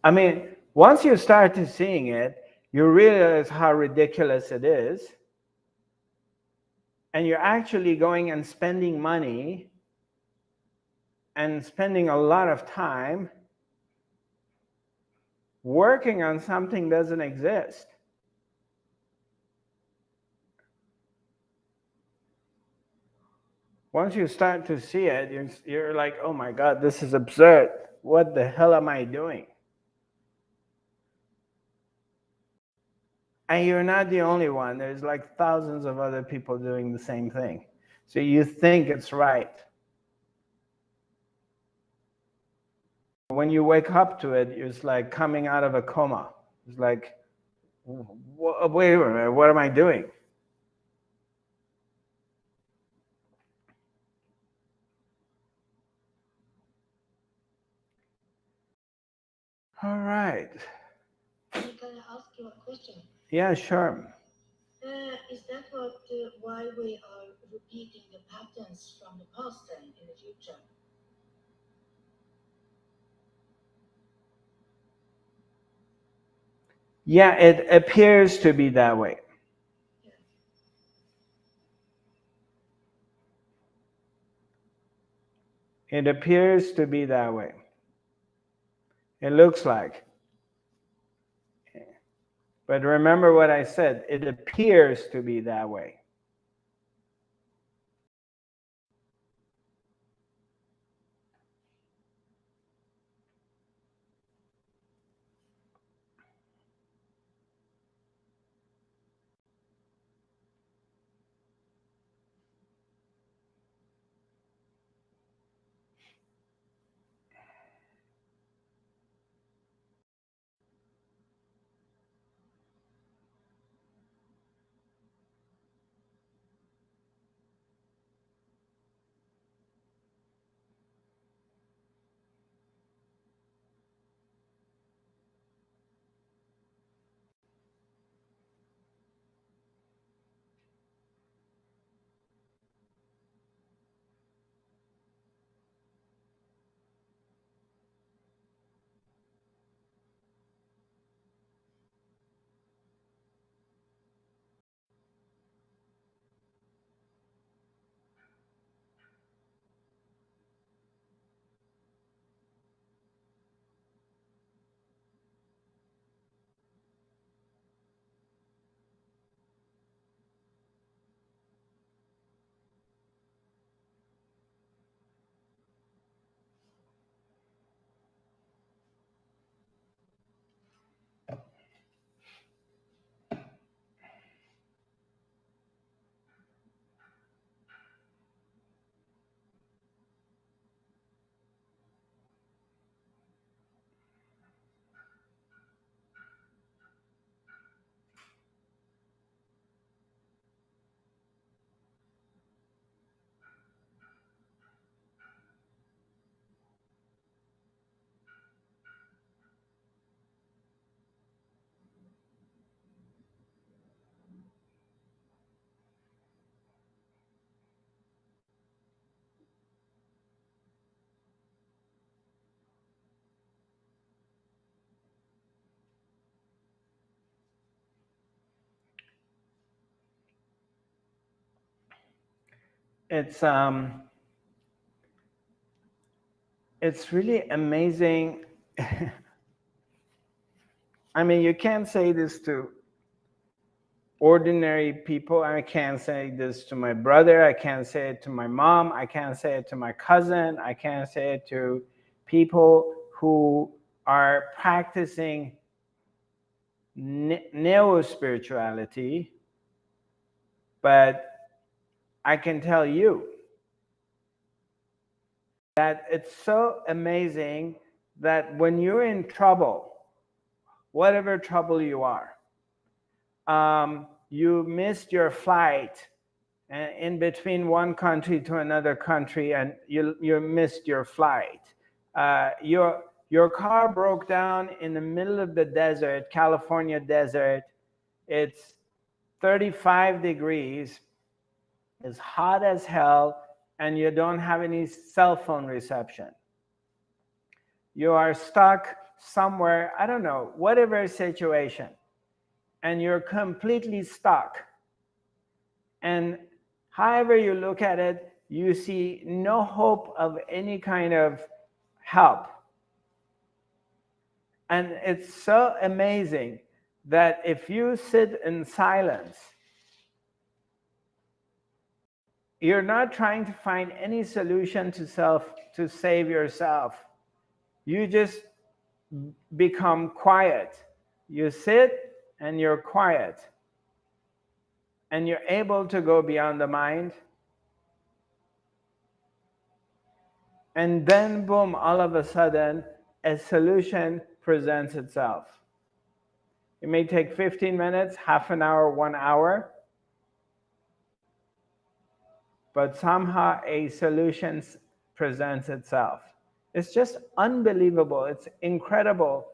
Speaker 1: I mean, once you start to seeing it, you realize how ridiculous it is. And you're actually going and spending money and spending a lot of time working on something that doesn't exist. Once you start to see it, you're like, oh my God, this is absurd. What the hell am I doing? And you're not the only one. There's like thousands of other people doing the same thing. So you think it's right. When you wake up to it, it's like coming out of a coma. It's like, wait a minute, what am I doing? All right.
Speaker 3: Can I ask you a question?
Speaker 1: Yeah, sure.
Speaker 3: Is that why we are repeating the patterns from the past then in the future?
Speaker 1: Yeah, it appears to be that way.
Speaker 3: Yeah.
Speaker 1: It appears to be that way. It looks like. But remember what I said, it appears to be that way. It's um it's really amazing. I mean, you can't say this to ordinary people. I can't say this to my brother. I can't say it to my mom. I can't say it to my cousin. I can't say it to people who are practicing neo spirituality. But I can tell you that it's so amazing that when you're in trouble, whatever trouble you are, you missed your flight in between one country to another country, and you missed your flight. Your car broke down in the middle of the desert, California desert. It's 35 degrees. It's hot as hell, and you don't have any cell phone reception. You are stuck somewhere, I don't know, whatever situation, and you're completely stuck. And however you look at it, you see no hope of any kind of help. And it's so amazing that if you sit in silence, you're not trying to find any solution to save yourself. You just become quiet. You sit and you're quiet. And you're able to go beyond the mind. And then, boom, all of a sudden, a solution presents itself. It may take 15 minutes, half an hour, 1 hour, but somehow a solution presents itself. It's just unbelievable. It's incredible.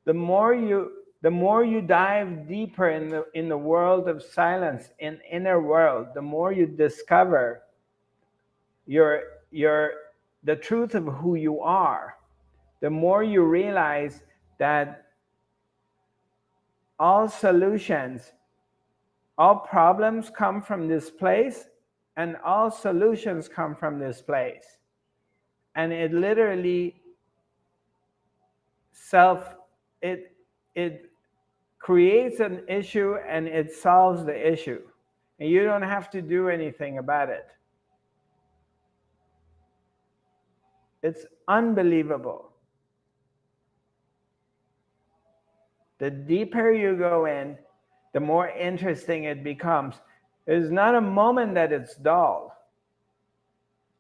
Speaker 1: The more you the more you dive deeper in the world of silence, in inner world, the more you discover your the truth of who you are, the more you realize that all solutions, all problems come from this place, and all solutions come from this place. And it literally it creates an issue and it solves the issue. And you don't have to do anything about it. It's unbelievable. The deeper you go in, the more interesting it becomes. There's not a moment that it's dull.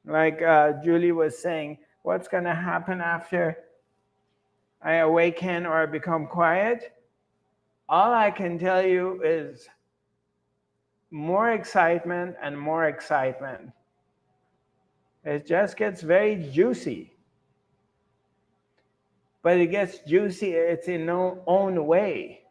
Speaker 1: Like Julie was saying, what's going to happen after I awaken or become quiet? All I can tell you is more excitement and more excitement. It just gets very juicy. But it gets juicy, it's in its own way.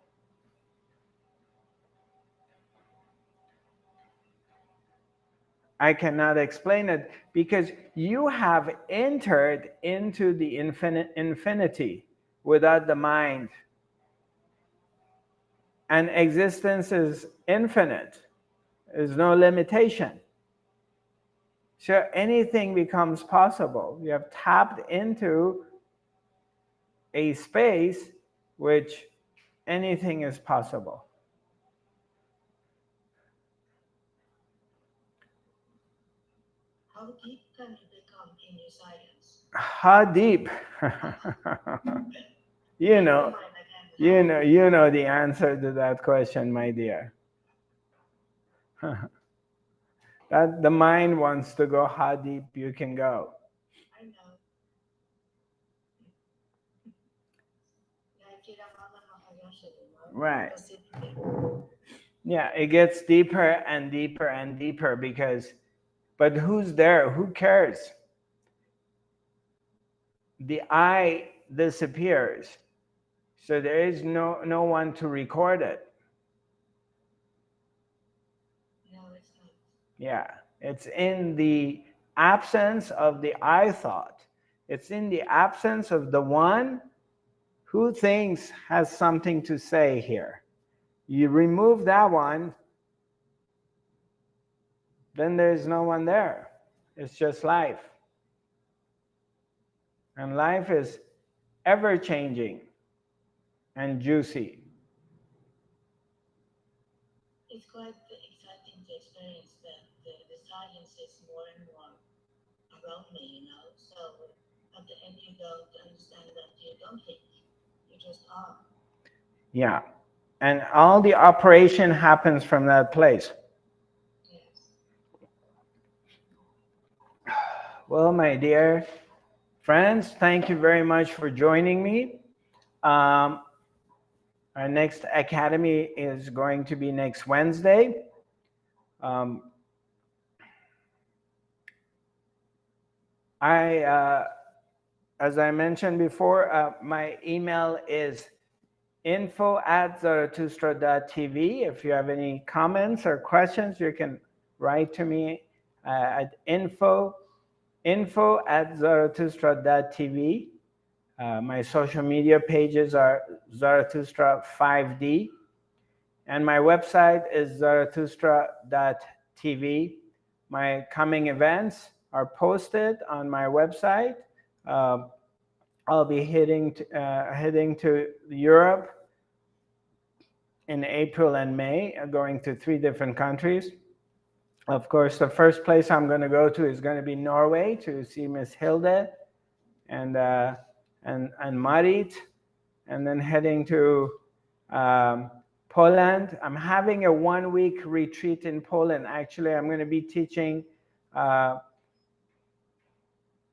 Speaker 1: I cannot explain it because you have entered into the infinity without the mind. And existence is infinite. There's no limitation. So anything becomes possible. You have tapped into a space which anything is possible.
Speaker 3: How deep can you become in your silence?
Speaker 1: How deep? you know the answer to that question, my dear. That the mind wants to go how deep you can go.
Speaker 3: I know.
Speaker 1: Right. Yeah, it gets deeper and deeper and deeper because, but who's there? Who cares? The I disappears. So there is no one to record it.
Speaker 3: No, it's not.
Speaker 1: Yeah, it's in the absence of the I thought. It's in the absence of the one who thinks has something to say here. You remove that one, then there's no one there. It's just life. And life is ever changing and juicy.
Speaker 3: It's quite exciting to experience that the science is more and more around me, So at the end, you don't understand that you don't think, you just are.
Speaker 1: Yeah. And all the operation happens from that place.
Speaker 3: Yes.
Speaker 1: Well, my dear friends, thank you very much for joining me. Our next academy is going to be next Wednesday. As I mentioned before, my email is info@zarathustra.tv. If you have any comments or questions, you can write to me at info@zarathustra.tv. My social media pages are Zarathustra 5D. And my website is zarathustra.tv. My coming events are posted on my website. I'll be heading to Europe in April and May, going to 3 different countries. Of course, the first place I'm going to go to is going to be Norway to see Miss Hilde and Marit, and then heading to Poland. I'm having a 1-week retreat in Poland. Actually, I'm going to be teaching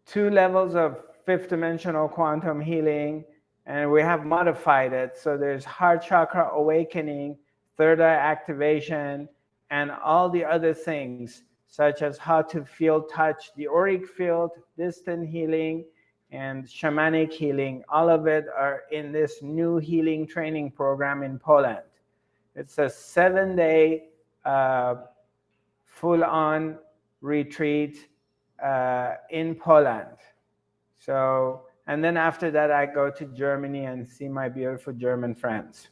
Speaker 1: 2 levels of 5th dimensional quantum healing, and we have modified it. So there's heart chakra awakening, third eye activation, and all the other things, such as how to feel, touch the auric field, distant healing, and shamanic healing. All of it are in this new healing training program in Poland. It's a 7-day full-on retreat in Poland. So, and then after that, I go to Germany and see my beautiful German friends.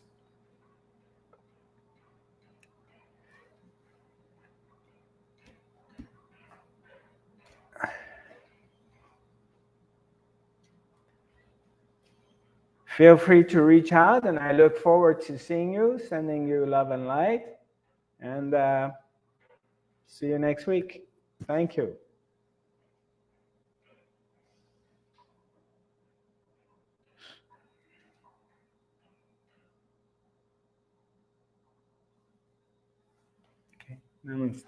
Speaker 1: Feel free to reach out, and I look forward to seeing you, sending you love and light, and see you next week. Thank you. Okay, namaste.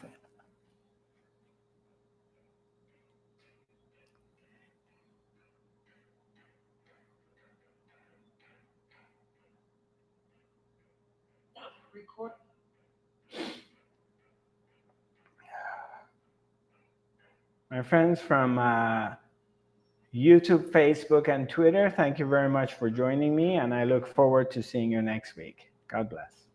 Speaker 2: Record.
Speaker 1: My friends from YouTube, Facebook, and Twitter, thank you very much for joining me, and I look forward to seeing you next week. God bless.